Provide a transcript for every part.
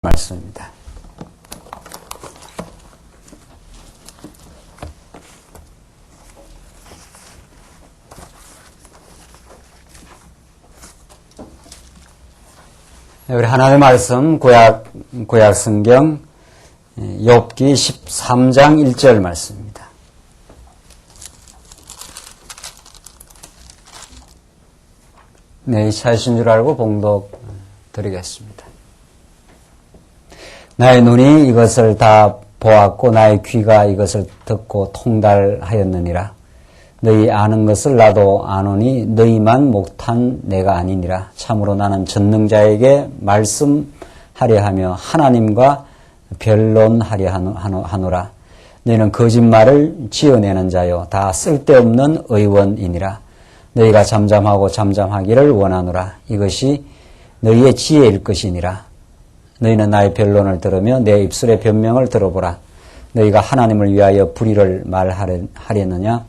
말씀입니다. 우리 하나님의 말씀 구약 성경 욥기 13장 1절 말씀입니다. 네, 찾으신 줄 알고 봉독 드리겠습니다. 나의 눈이 이것을 다 보았고 나의 귀가 이것을 듣고 통달하였느니라. 너희 아는 것을 나도 아노니 너희만 못한 내가 아니니라. 참으로 나는 전능자에게 말씀하려 하며 하나님과 변론하려 하노라. 너희는 거짓말을 지어내는 자요 다 쓸데없는 의원이니라. 너희가 잠잠하고 잠잠하기를 원하노라. 이것이 너희의 지혜일 것이니라. 너희는 나의 변론을 들으며 내 입술의 변명을 들어보라. 너희가 하나님을 위하여 불의를 말하려느냐?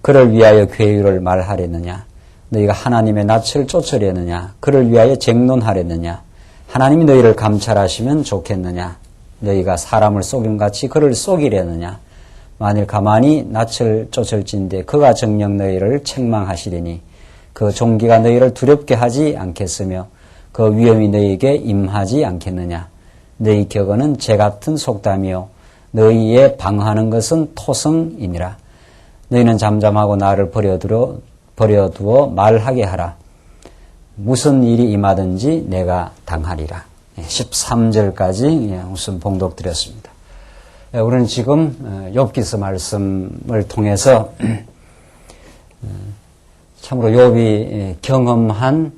그를 위하여 괴유를 말하려느냐? 너희가 하나님의 낯을 쫓으려느냐? 그를 위하여 쟁론하려느냐? 하나님이 너희를 감찰하시면 좋겠느냐? 너희가 사람을 속임같이 그를 속이려느냐? 만일 가만히 낯을 쫓을진대 그가 정녕 너희를 책망하시리니 그 종기가 너희를 두렵게 하지 않겠으며 그 위험이 너희에게 임하지 않겠느냐? 너희 격언은 재같은 속담이요 너희의 방하는 것은 토성이니라. 너희는 잠잠하고 나를 버려두어 말하게 하라. 무슨 일이 임하든지 내가 당하리라. 13절까지 우선 봉독드렸습니다. 우리는 지금 욥기서 말씀을 통해서 참으로 욥이 경험한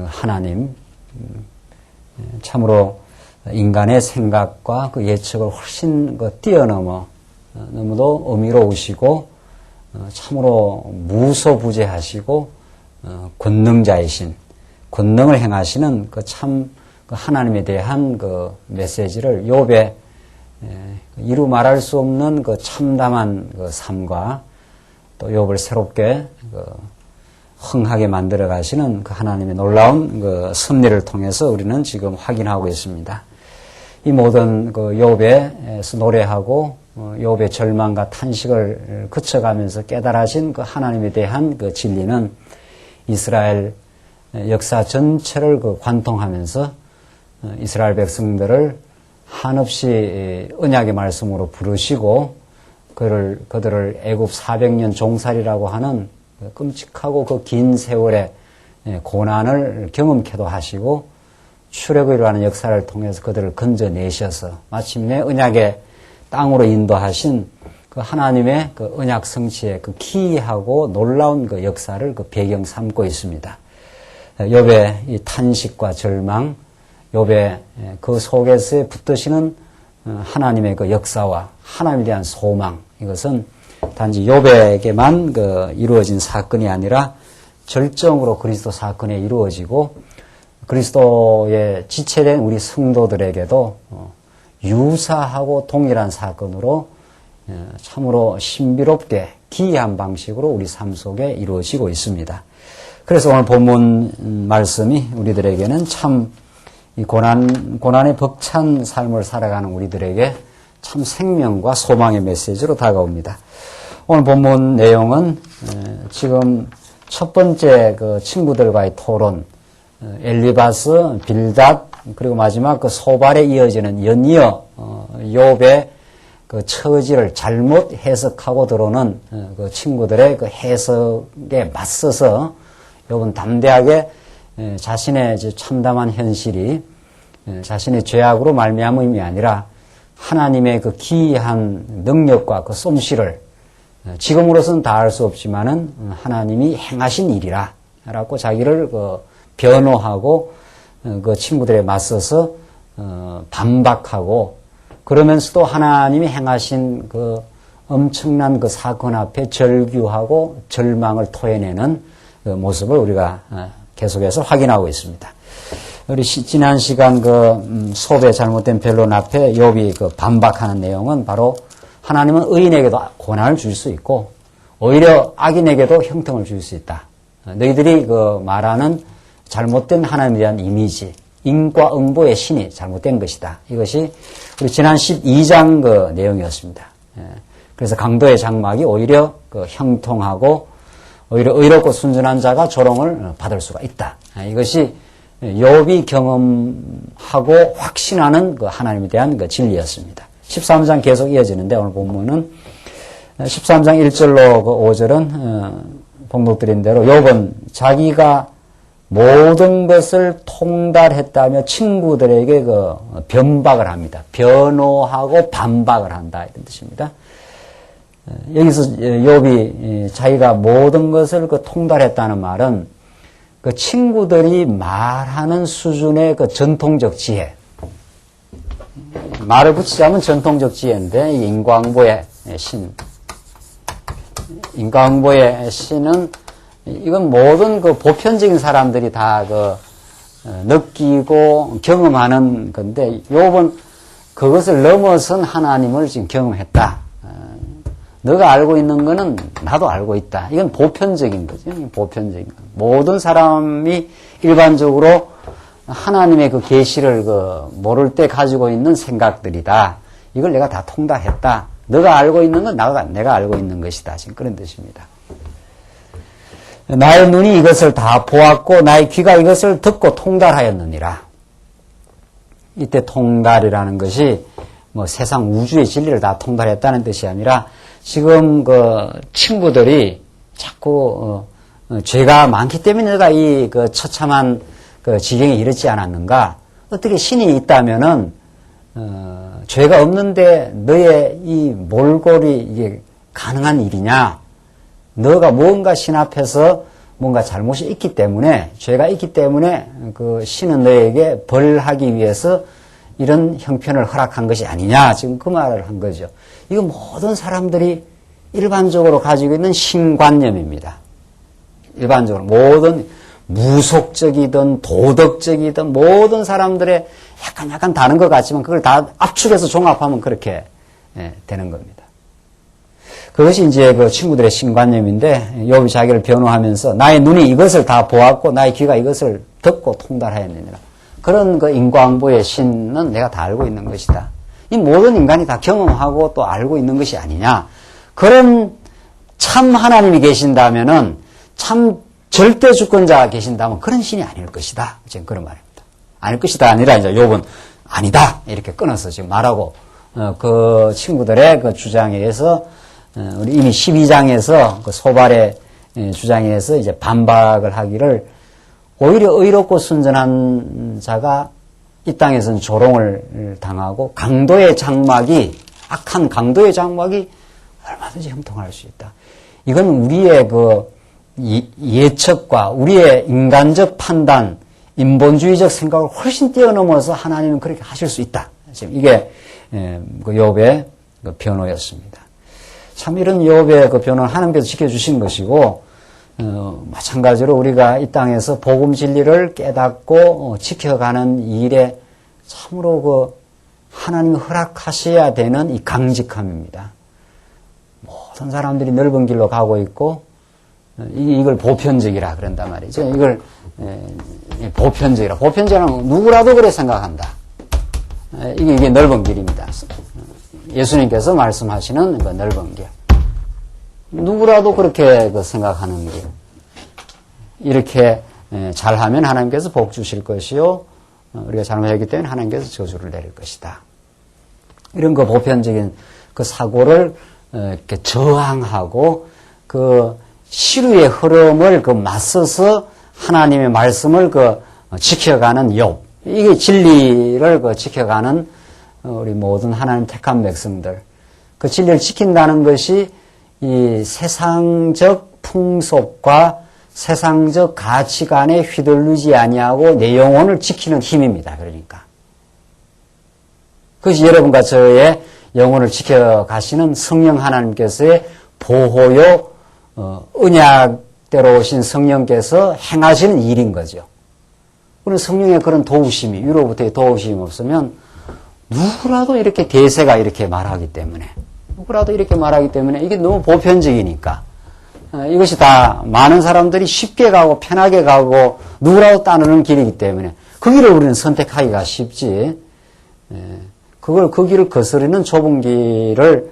하나님, 참으로 인간의 생각과 그 예측을 훨씬 뛰어넘어 너무도 어미로우시고 참으로 무소부재하시고 권능자이신, 권능을 행하시는 그 하나님에 대한 그 메시지를 욥의 이루 말할 수 없는 그 참담한 그 삶과 또 욥을 새롭게 흥하게 만들어 가시는 그 하나님의 놀라운 그 섭리를 통해서 우리는 지금 확인하고 있습니다. 이 모든 그 욥에서 노래하고 욥의 절망과 탄식을 그쳐가면서 깨달아진 그 하나님에 대한 그 진리는 이스라엘 역사 전체를 관통하면서 이스라엘 백성들을 한없이 언약의 말씀으로 부르시고 그들을 애굽 400년 종살이라고 하는 끔찍하고 그 긴 세월의 고난을 경험케도 하시고 출애굽이라고 하는 역사를 통해서 그들을 건져내셔서 마침내 언약의 땅으로 인도하신 그 하나님의 그 언약 성취의 그 기이하고 놀라운 그 역사를 그 배경 삼고 있습니다. 욥의 이 탄식과 절망, 욥의 그 속에서 붙드시는 하나님의 그 역사와 하나님에 대한 소망, 이것은 단지 욥에게만 이루어진 사건이 아니라 절정으로 그리스도 사건에 이루어지고 그리스도의 지체된 우리 성도들에게도 유사하고 동일한 사건으로 참으로 신비롭게 기이한 방식으로 우리 삶 속에 이루어지고 있습니다. 그래서 오늘 본문 말씀이 우리들에게는 참 이 고난의 벅찬 삶을 살아가는 우리들에게 참 생명과 소망의 메시지로 다가옵니다. 오늘 본문 내용은 지금 첫 번째 그 친구들과의 토론, 엘리바스, 빌닷, 그리고 마지막 그 소발에 이어지는 연이어 욥의 그 처지를 잘못 해석하고 들어오는 그 친구들의 그 해석에 맞서서 욥은 담대하게 자신의 참담한 현실이 자신의 죄악으로 말미암음이 아니라 하나님의 그 기이한 능력과 그 솜씨를 지금으로서는 다 알 수 없지만은 하나님이 행하신 일이라 라고 자기를 변호하고 그 친구들에 맞서서 반박하고 그러면서도 하나님이 행하신 그 엄청난 그 사건 앞에 절규하고 절망을 토해내는 그 모습을 우리가 계속해서 확인하고 있습니다. 우리 지난 시간 욥의 잘못된 변론 앞에 욥이 반박하는 내용은 바로 하나님은 의인에게도 고난을 줄 수 있고 오히려 악인에게도 형통을 줄 수 있다. 너희들이 말하는 잘못된 하나님에 대한 이미지, 인과응보의 신이 잘못된 것이다. 이것이 우리 지난 12장 그 내용이었습니다. 그래서 강도의 장막이 오히려 그 형통하고 오히려 의롭고 순전한 자가 조롱을 받을 수가 있다. 이것이 욥이 경험하고 확신하는 그 하나님에 대한 그 진리였습니다. 13장 계속 이어지는데 오늘 본문은 13장 1절로 그 5절은 봉독드린 대로 욥은 자기가 모든 것을 통달했다며 친구들에게 그 변박을 합니다. 변호하고 반박을 한다 이런 뜻입니다. 여기서 욥이 자기가 모든 것을 그 통달했다는 말은 그 친구들이 말하는 수준의 그 전통적 지혜, 말을 붙이자면 전통적 지혜인데 인과응보의 신, 인과응보의 신은 이건 모든 그 보편적인 사람들이 다 그 느끼고 경험하는 건데 욥은 그것을 넘어선 하나님을 지금 경험했다. 너가 알고 있는 거는 나도 알고 있다. 이건 보편적인 거죠. 보편적인 거. 모든 사람이 일반적으로 하나님의 그 계시를 그 모를 때 가지고 있는 생각들이다. 이걸 내가 다 통달했다. 너가 알고 있는 건 내가 알고 있는 것이다. 지금 그런 뜻입니다. 나의 눈이 이것을 다 보았고 나의 귀가 이것을 듣고 통달하였느니라. 이때 통달이라는 것이 뭐 세상 우주의 진리를 다 통달했다는 뜻이 아니라 지금 그 친구들이 자꾸 죄가 많기 때문에 내가 이 그 처참한 그 지경에 이르지 않았는가? 어떻게 신이 있다면은 죄가 없는데 너의 이 몰골이 이게 가능한 일이냐? 너가 뭔가 신 앞에서 뭔가 잘못이 있기 때문에 죄가 있기 때문에 그 신은 너에게 벌하기 위해서 이런 형편을 허락한 것이 아니냐? 지금 그 말을 한 거죠. 이거 모든 사람들이 일반적으로 가지고 있는 신관념입니다. 일반적으로 모든 무속적이든 도덕적이든 모든 사람들의 약간 다른 것 같지만 그걸 다 압축해서 종합하면 그렇게 되는 겁니다. 그것이 이제 그 친구들의 신관념인데 욥이 자기를 변호하면서 나의 눈이 이것을 다 보았고 나의 귀가 이것을 듣고 통달하였느니라. 그런 그 인과응보의 신은 내가 다 알고 있는 것이다. 이 모든 인간이 다 경험하고 또 알고 있는 것이 아니냐. 그런 참 하나님이 계신다면은 참 절대 주권자가 계신다면 그런 신이 아닐 것이다. 지금 그런 말입니다. 아닐 것이다 아니라 이제 욥은 아니다 이렇게 끊어서 지금 말하고 그 친구들의 그 주장에 의해서 우리 이미 12장에서 그 소발의 주장에 의해서 이제 반박을 하기를 오히려 의롭고 순전한 자가 이 땅에서는 조롱을 당하고 강도의 장막이 악한 강도의 장막이 얼마든지 형통할 수 있다. 이건 우리의 그 예측과 우리의 인간적 판단, 인본주의적 생각을 훨씬 뛰어넘어서 하나님은 그렇게 하실 수 있다. 지금 이게 그 욥의 그 변호였습니다. 참 이런 욥의 그 변호는 하나님께서 지켜주신 것이고 마찬가지로 우리가 이 땅에서 복음 진리를 깨닫고 지켜가는 일에 참으로 그 하나님이 허락하셔야 되는 이 강직함입니다. 모든 사람들이 넓은 길로 가고 있고 이걸 보편적이라 그런단 말이죠. 이걸 보편적이라. 보편적이라는 누구라도 그래 생각한다. 이게 넓은 길입니다. 예수님께서 말씀하시는 그 넓은 길. 누구라도 그렇게 그 생각하는 길. 이렇게 잘하면 하나님께서 복 주실 것이요. 우리가 잘못했기 때문에 하나님께서 저주를 내릴 것이다. 이런 그 보편적인 그 사고를 이렇게 저항하고 그 시류의 흐름을 그 맞서서 하나님의 말씀을 그 지켜가는 욥. 이게 진리를 그 지켜가는 우리 모든 하나님 택한 백성들. 그 진리를 지킨다는 것이 이 세상적 풍속과 세상적 가치관에 휘둘리지 아니하고 내 영혼을 지키는 힘입니다. 그러니까. 그것이 여러분과 저의 영혼을 지켜가시는 성령 하나님께서의 보호요, 언약대로 오신 성령께서 행하시는 일인 거죠. 우리는 성령의 그런 도우심이, 위로부터의 도우심이 없으면 누구라도 이렇게 대세가 이렇게 말하기 때문에, 이게 너무 보편적이니까, 이것이 다 많은 사람들이 쉽게 가고 편하게 가고 누구라도 따르는 길이기 때문에 그 길을 우리는 선택하기가 쉽지. 그 길을 거스르는 좁은 길을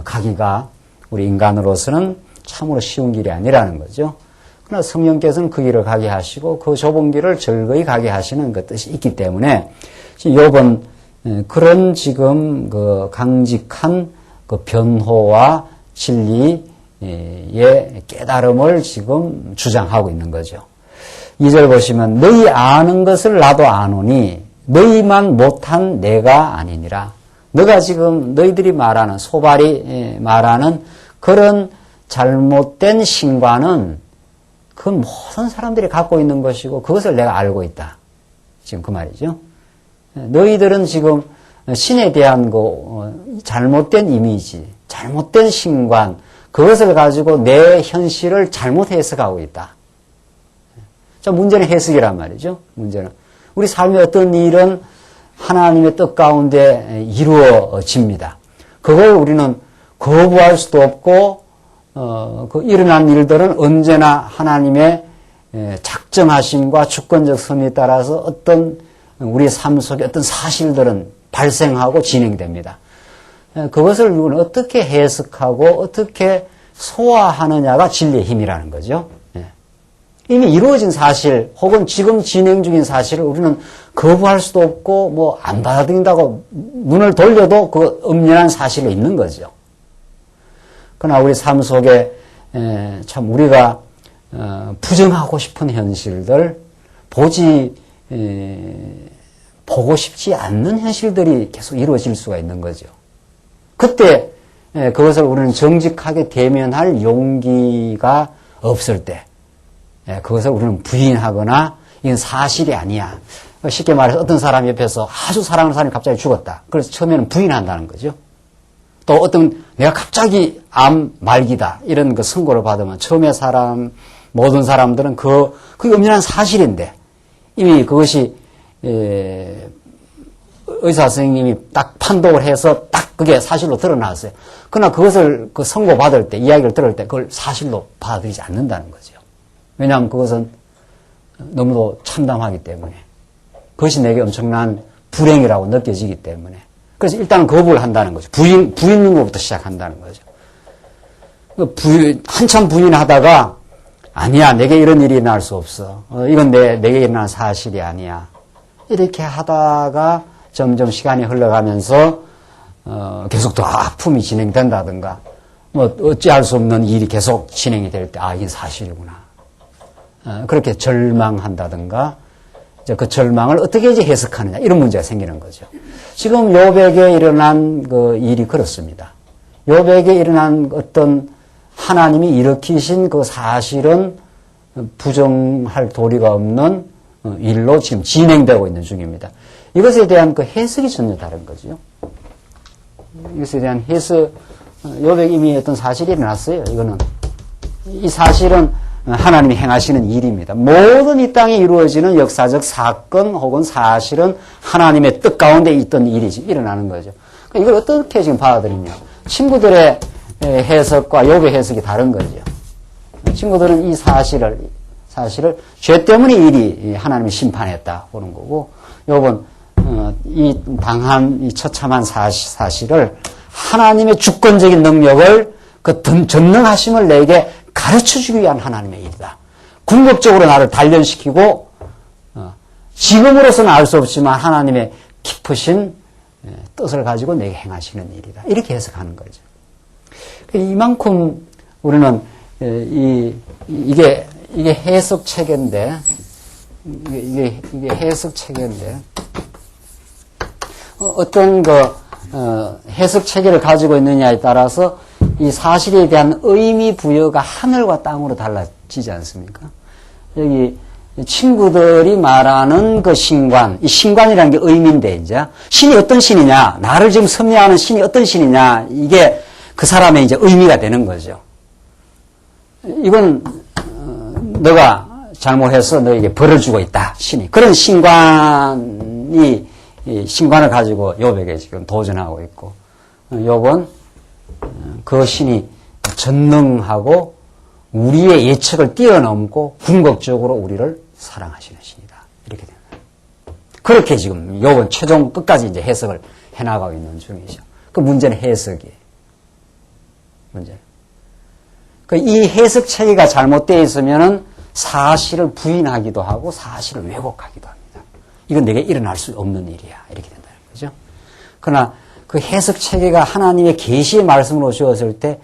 가기가 우리 인간으로서는 참으로 쉬운 길이 아니라는 거죠. 그러나 성령께서는 그 길을 가게 하시고 그 좁은 길을 즐거이 가게 하시는 그 뜻이 있기 때문에 요번 그런 지금 그 강직한 그 변호와 진리의 깨달음을 지금 주장하고 있는 거죠. 2절 보시면 너희 아는 것을 나도 아노니 너희만 못한 내가 아니니라. 너가 지금 너희들이 말하는 소발이 말하는 그런 잘못된 신관은 그 모든 사람들이 갖고 있는 것이고 그것을 내가 알고 있다. 지금 그 말이죠. 너희들은 지금 신에 대한 그 잘못된 이미지, 잘못된 신관, 그것을 가지고 내 현실을 잘못 해석하고 있다. 자, 문제는 해석이란 말이죠. 문제는 우리 삶의 어떤 일은 하나님의 뜻 가운데 이루어집니다. 그걸 우리는 거부할 수도 없고 그 일어난 일들은 언제나 하나님의 작정하심과 주권적 섭리에 따라서 어떤 우리의 삶 속에 어떤 사실들은 발생하고 진행됩니다. 그것을 우리는 어떻게 해석하고 어떻게 소화하느냐가 진리의 힘이라는 거죠. 이미 이루어진 사실 혹은 지금 진행 중인 사실을 우리는 거부할 수도 없고 뭐 안 받아들인다고 눈을 돌려도 그 엄연한 사실로 있는 거죠. 그러나 우리 삶 속에 참 우리가 부정하고 싶은 현실들, 보고 싶지 않는 현실들이 계속 이루어질 수가 있는 거죠. 그때 그것을 우리는 정직하게 대면할 용기가 없을 때 그것을 우리는 부인하거나 이건 사실이 아니야. 쉽게 말해서 어떤 사람 옆에서 아주 사랑하는 사람이 갑자기 죽었다. 그래서 처음에는 부인한다는 거죠. 또 어떤 내가 갑자기 암 말기다 이런 그 선고를 받으면 처음에 모든 사람들은 그게 엄연한 사실인데 이미 그것이 의사 선생님이 딱 판독을 해서 딱 그게 사실로 드러났어요. 그러나 그것을 그 선고 받을 때 이야기를 들을 때 그걸 사실로 받아들이지 않는다는 거죠. 왜냐하면 그것은 너무도 참담하기 때문에 그것이 내게 엄청난 불행이라고 느껴지기 때문에 그래서 일단은 거부를 한다는 거죠. 부인는 것부터 시작한다는 거죠. 한참 부인하다가 아니야 내게 이런 일이 일어날 수 없어. 이건 내게 일어난 사실이 아니야. 이렇게 하다가 점점 시간이 흘러가면서 계속 더 아픔이 진행된다든가 뭐 어찌할 수 없는 일이 계속 진행이 될 때 이게 사실이구나. 그렇게 절망한다든가 이제 그 절망을 어떻게 이제 해석하느냐 이런 문제가 생기는 거죠. 지금 욥에게 일어난 그 일이 그렇습니다. 욥에게 일어난 어떤 하나님이 일으키신 그 사실은 부정할 도리가 없는 일로 지금 진행되고 있는 중입니다. 이것에 대한 그 해석이 전혀 다른 거죠. 이것에 대한 해석, 욥에게 이미 어떤 사실이 일어났어요. 이 사실은 하나님이 행하시는 일입니다. 모든 이 땅에 이루어지는 역사적 사건 혹은 사실은 하나님의 뜻 가운데 있던 일이 지금 일어나는 거죠. 그러니까 이걸 어떻게 지금 받아들이냐. 친구들의 해석과 욥의 해석이 다른 거죠. 친구들은 이 사실을 죄 때문에 일이 하나님이 심판했다 보는 거고 욥은 이 당한 이 처참한 사실을 하나님의 주권적인 능력을 그 전능하심을 내게 가르쳐주기 위한 하나님의 일이다. 궁극적으로 나를 단련시키고 지금으로서는 알 수 없지만 하나님의 깊으신 뜻을 가지고 내게 행하시는 일이다. 이렇게 해석하는 거죠. 이만큼 우리는 이게 해석 체계인데 이게 해석 체계인데 어떤 해석 체계를 가지고 있느냐에 따라서 이 사실에 대한 의미 부여가 하늘과 땅으로 달라지지 않습니까? 여기 친구들이 말하는 그 신관, 이 신관이라는 게 의미인데 이제 신이 어떤 신이냐, 나를 지금 섭리하는 신이 어떤 신이냐, 이게 그 사람의 이제 의미가 되는 거죠. 이건 너가 잘못해서 너에게 벌을 주고 있다, 신이. 그런 신관을 가지고 욥에게 지금 도전하고 있고, 욥은 그 신이 전능하고 우리의 예측을 뛰어넘고 궁극적으로 우리를 사랑하시는 신이다. 이렇게 됩니다. 그렇게 지금 요번 최종 끝까지 이제 해석을 해나가고 있는 중이죠. 그 문제는 해석이에요. 문제는. 이 해석 체계가 잘못되어 있으면은 사실을 부인하기도 하고 사실을 왜곡하기도 합니다. 이건 내게 일어날 수 없는 일이야. 이렇게 된다는 거죠. 그러나 그 해석 체계가 하나님의 계시의 말씀으로 주었을 때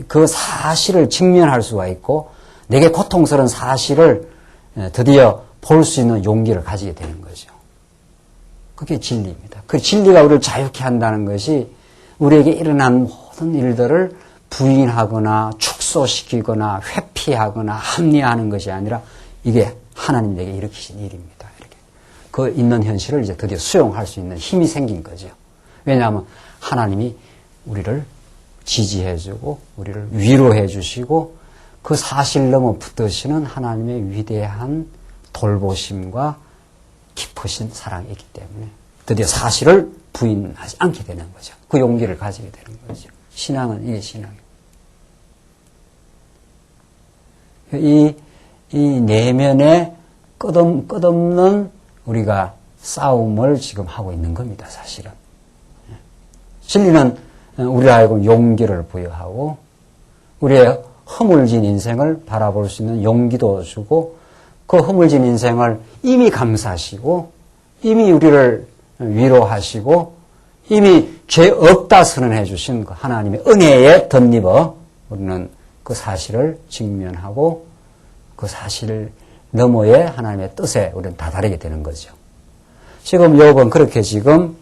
그 사실을 직면할 수가 있고 내게 고통스러운 사실을 드디어 볼 수 있는 용기를 가지게 되는 거죠. 그게 진리입니다. 그 진리가 우리를 자유케 한다는 것이 우리에게 일어난 모든 일들을 부인하거나 축소시키거나 회피하거나 합리화하는 것이 아니라 이게 하나님 내게 일으키신 일입니다. 이렇게 그 있는 현실을 이제 드디어 수용할 수 있는 힘이 생긴 거죠. 왜냐하면 하나님이 우리를 지지해주고 우리를 위로해주시고 그 사실 넘어 붙드시는 하나님의 위대한 돌보심과 깊으신 사랑이 있기 때문에 드디어 사실을 부인하지 않게 되는 거죠. 그 용기를 가지게 되는 거죠. 신앙은 이게 신앙이에요. 이 내면의 끝없는 우리가 싸움을 지금 하고 있는 겁니다, 사실은. 진리는 우리를 하여금 용기를 부여하고 우리의 허물진 인생을 바라볼 수 있는 용기도 주고 그 허물진 인생을 이미 감사하시고 이미 우리를 위로하시고 이미 죄 없다 선언해 주신 그 하나님의 은혜에 덧입어 우리는 그 사실을 직면하고 그 사실 너머의 하나님의 뜻에 우리는 다다르게 되는 거죠. 지금 욥은 그렇게 지금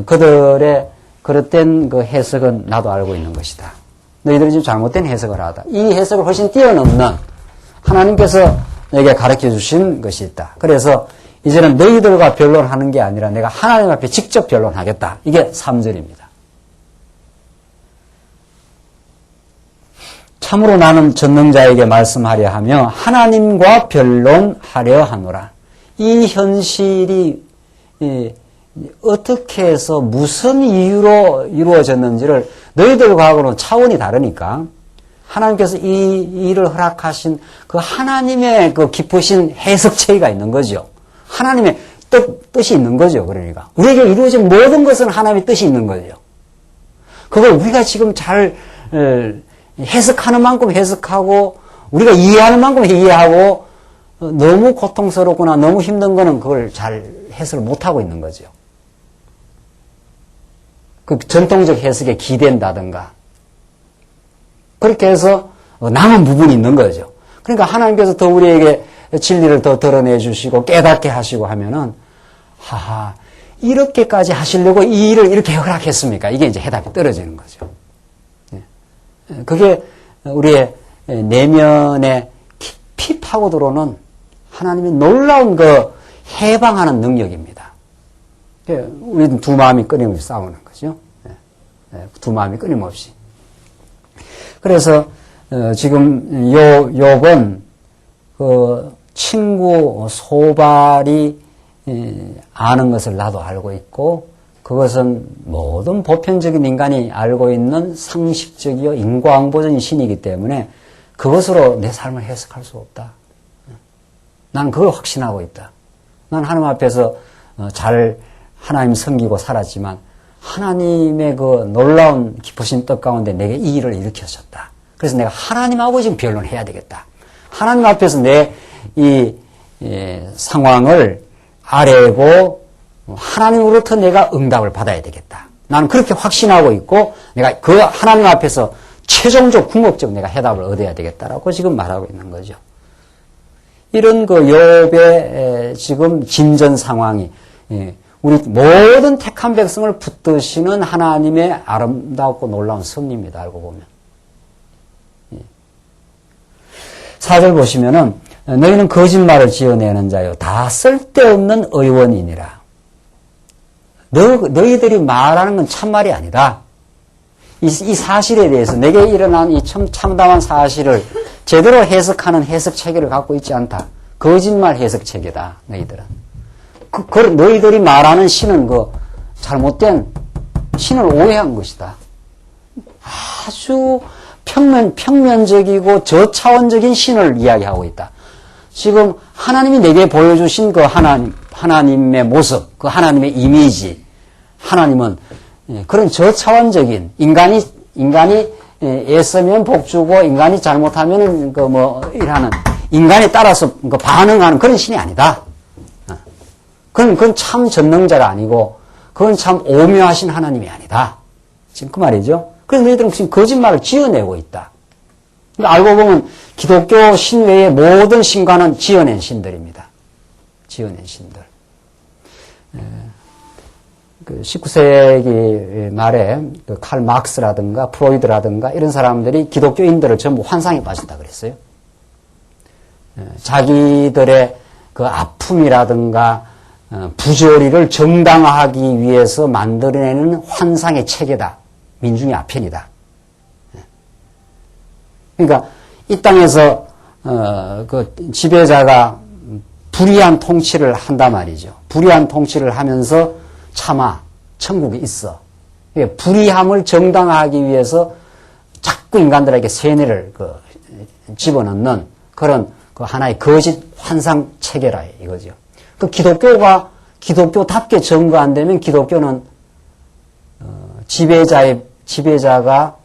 그들의 그릇된 그 해석은 나도 알고 있는 것이다. 너희들이 지금 잘못된 해석을 하다. 이 해석을 훨씬 뛰어넘는 하나님께서 내게 가르쳐 주신 것이 있다. 그래서 이제는 너희들과 변론하는 게 아니라 내가 하나님 앞에 직접 변론하겠다. 이게 3절입니다. 참으로 나는 전능자에게 말씀하려 하며 하나님과 변론하려 하노라. 이 현실이 어떻게 해서 무슨 이유로 이루어졌는지를 너희들과는 차원이 다르니까 하나님께서 이 일을 허락하신 그 하나님의 그 깊으신 해석 체계가 있는 거죠. 하나님의 뜻이 있는 거죠. 그러니까 우리에게 이루어진 모든 것은 하나님의 뜻이 있는 거죠. 그걸 우리가 지금 잘 해석하는 만큼 해석하고 우리가 이해하는 만큼 이해하고 너무 고통스럽거나 너무 힘든 거는 그걸 잘 해석을 못하고 있는 거죠. 그 전통적 해석에 기댄다든가 그렇게 해서 남은 부분이 있는 거죠. 그러니까 하나님께서 더 우리에게 진리를 더 드러내 주시고 깨닫게 하시고 하면은 하하 이렇게까지 하시려고 이 일을 이렇게 허락했습니까? 이게 이제 해답이 떨어지는 거죠. 그게 우리의 내면에 깊이 파고 들어오는 하나님의 놀라운 그 해방하는 능력입니다. 우리는 두 마음이 끊임없이 싸우는 거죠. 두 마음이 끊임없이. 그래서 지금 욥은 그 친구 소발이 아는 것을 나도 알고 있고 그것은 모든 보편적인 인간이 알고 있는 상식적이요 인과응보적인 신이기 때문에 그것으로 내 삶을 해석할 수 없다. 난 그걸 확신하고 있다. 난 하나님 앞에서 잘 하나님 섬기고 살았지만 하나님의 그 놀라운 깊으신 뜻 가운데 내게 이 일을 일으켰었다. 그래서 내가 하나님하고 지금 변론해야 되겠다. 하나님 앞에서 내 이 상황을 아뢰고 하나님으로부터 내가 응답을 받아야 되겠다. 나는 그렇게 확신하고 있고 내가 그 하나님 앞에서 최종적 궁극적 내가 해답을 얻어야 되겠다라고 지금 말하고 있는 거죠. 이런 그 욥의 지금 진전 상황이 우리 모든 택한 백성을 붙드시는 하나님의 아름답고 놀라운 섭리입니다. 알고 보면. 4절 보시면은 너희는 거짓말을 지어내는 자요 다 쓸데없는 의원이니라. 너희들이 말하는 건 참말이 아니다. 이 사실에 대해서 내게 일어난 이 참담한 사실을 제대로 해석하는 해석 체계를 갖고 있지 않다. 거짓말 해석 체계다. 너희들은. 너희들이 말하는 신은 그 잘못된 신을 오해한 것이다. 아주 평면적이고 저차원적인 신을 이야기하고 있다. 지금 하나님이 내게 보여주신 그 하나님, 하나님의 모습, 그 하나님의 이미지, 하나님은 그런 저차원적인 인간이 애쓰면 복주고 인간이 잘못하면 이라는 인간에 따라서 반응하는 그런 신이 아니다. 그건 참 전능자가 아니고 그건 참 오묘하신 하나님이 아니다. 지금 그 말이죠. 그래서 너희들은 지금 거짓말을 지어내고 있다. 그러니까 알고 보면 기독교 신 외의 모든 신과는 지어낸 신들입니다. 지어낸 신들. 그 19세기 말에 그 칼 막스라든가 프로이드라든가 이런 사람들이 기독교인들을 전부 환상에 빠진다 그랬어요. 자기들의 그 아픔이라든가 부조리를 정당화하기 위해서 만들어내는 환상의 체계다. 민중의 아편이다. 그러니까 이 땅에서 그 지배자가 불의한 통치를 한단 말이죠. 불의한 통치를 하면서 차마 천국에 있어. 불의함을 정당화하기 위해서 자꾸 인간들에게 세뇌를 집어넣는 그런 그 하나의 거짓 환상 체계라 이거죠. 그 기독교가 기독교답게 전거 안 되면 기독교는 지배자가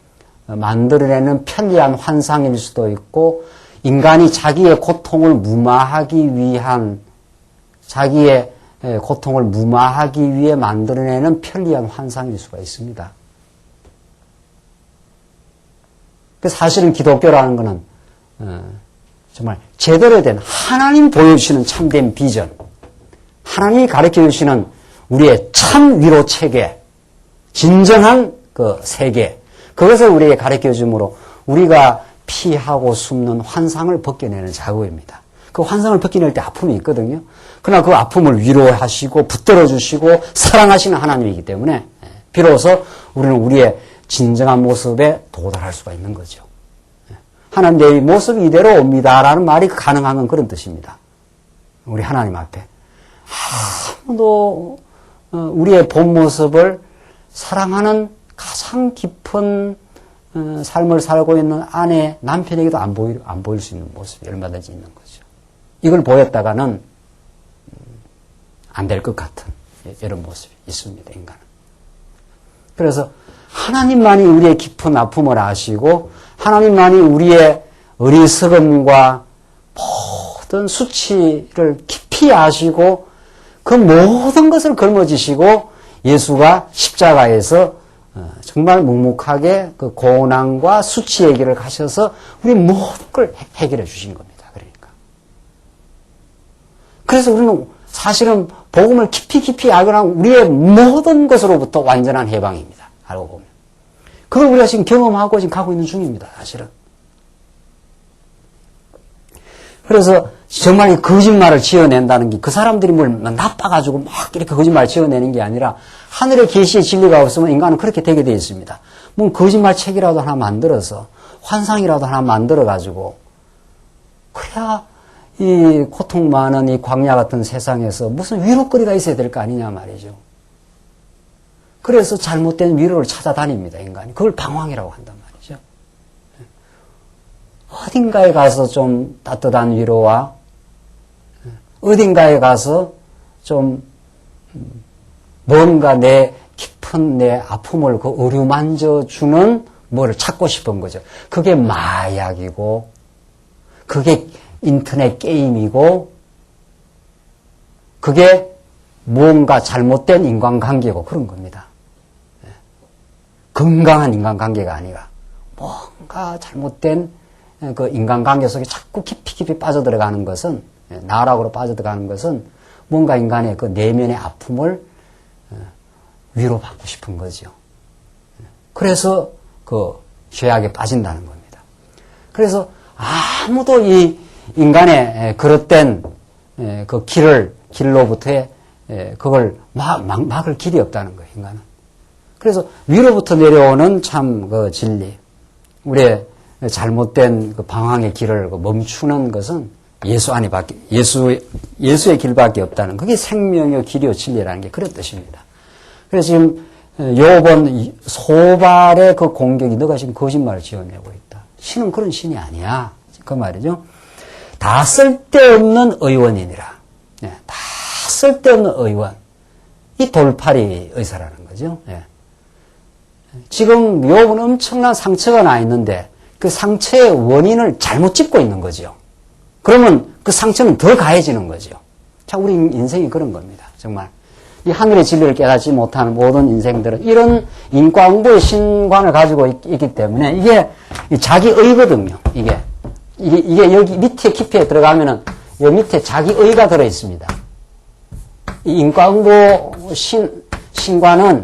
만들어내는 편리한 환상일 수도 있고 인간이 자기의 고통을 무마하기 위해 만들어내는 편리한 환상일 수가 있습니다. 사실은 기독교라는 것은 정말 제대로 된 하나님 보여주시는 참된 비전, 하나님이 가르쳐 주시는 우리의 참 위로 체계, 진정한 그 세계, 그것을 우리에게 가르쳐 주므로 우리가 피하고 숨는 환상을 벗겨내는 작업입니다. 그 환상을 벗겨낼 때 아픔이 있거든요. 그러나 그 아픔을 위로하시고 붙들어 주시고 사랑하시는 하나님이기 때문에 비로소 우리는 우리의 진정한 모습에 도달할 수가 있는 거죠. 하나님 내 모습이 이대로 옵니다라는 말이 가능한 건 그런 뜻입니다. 우리 하나님 앞에 아무도 우리의 본 모습을 사랑하는 가장 깊은 삶을 살고 있는 아내, 남편에게도 안 보일 수 있는 모습이 얼마든지 있는 거죠. 이걸 보였다가는 안 될 것 같은 이런 모습이 있습니다, 인간은. 그래서 하나님만이 우리의 깊은 아픔을 아시고 하나님만이 우리의 어리석음과 모든 수치를 깊이 아시고 그 모든 것을 걸머지시고 예수가 십자가에서 정말 묵묵하게 그 고난과 수치의 길을 가셔서 우리 모든 걸 해결해 주신 겁니다. 그러니까. 그래서 우리는 사실은 복음을 깊이 알고 나면 우리의 모든 것으로부터 완전한 해방입니다. 알고 보면. 그걸 우리가 지금 경험하고 지금 가고 있는 중입니다. 사실은. 그래서 정말 이 거짓말을 지어낸다는 게 그 사람들이 뭘 나빠가지고 막 이렇게 거짓말 지어내는 게 아니라 하늘의 계시의 진리가 없으면 인간은 그렇게 되게 되어 있습니다. 뭐 거짓말 책이라도 하나 만들어서 환상이라도 하나 만들어가지고 그래야 이 고통 많은 이 광야 같은 세상에서 무슨 위로거리가 있어야 될 거 아니냐 말이죠. 그래서 잘못된 위로를 찾아다닙니다, 인간이. 그걸 방황이라고 한단 말이죠. 어딘가에 가서 좀 따뜻한 위로와 어딘가에 가서 좀 뭔가 내 깊은 내 아픔을 그 어루만져 주는 뭐를 찾고 싶은 거죠. 그게 마약이고 그게 인터넷 게임이고 그게 뭔가 잘못된 인간관계고 그런 겁니다. 건강한 인간관계가 아니라 뭔가 잘못된 그 인간관계 속에 자꾸 깊이 빠져들어가는 것은 나락으로 빠져들어가는 것은 뭔가 인간의 그 내면의 아픔을 위로받고 싶은 거죠. 그래서 그 죄악에 빠진다는 겁니다. 그래서 아무도 이 인간의 그릇된 그 길로부터의 그걸 막을 길이 없다는 거예요, 인간은. 그래서 위로부터 내려오는 참 그 진리, 우리의 잘못된 그 방황의 길을 멈추는 것은 예수의 길밖에 없다는, 그게 생명의 길이요 진리라는 게 그런 뜻입니다. 그래서 지금 욥은 소발의 그 공격이 너가 지금 거짓말을 지어내고 있다. 신은 그런 신이 아니야. 그 말이죠. 다 쓸데없는 의원이니라. 다 쓸데없는 의원. 이 돌팔이 의사라는 거죠. 예. 지금 욥은 엄청난 상처가 나 있는데 그 상처의 원인을 잘못 짚고 있는 거죠. 그러면 그 상처는 더 가해지는 거죠. 자, 우리 인생이 그런 겁니다. 정말. 이 하늘의 진리를 깨닫지 못하는 모든 인생들은 이런 인과응보의 신관을 가지고 있기 때문에 이게 자기의거든요. 이게 여기 밑에 깊이에 들어가면은 여기 밑에 자기의가 들어 있습니다. 이 인과응보 신관은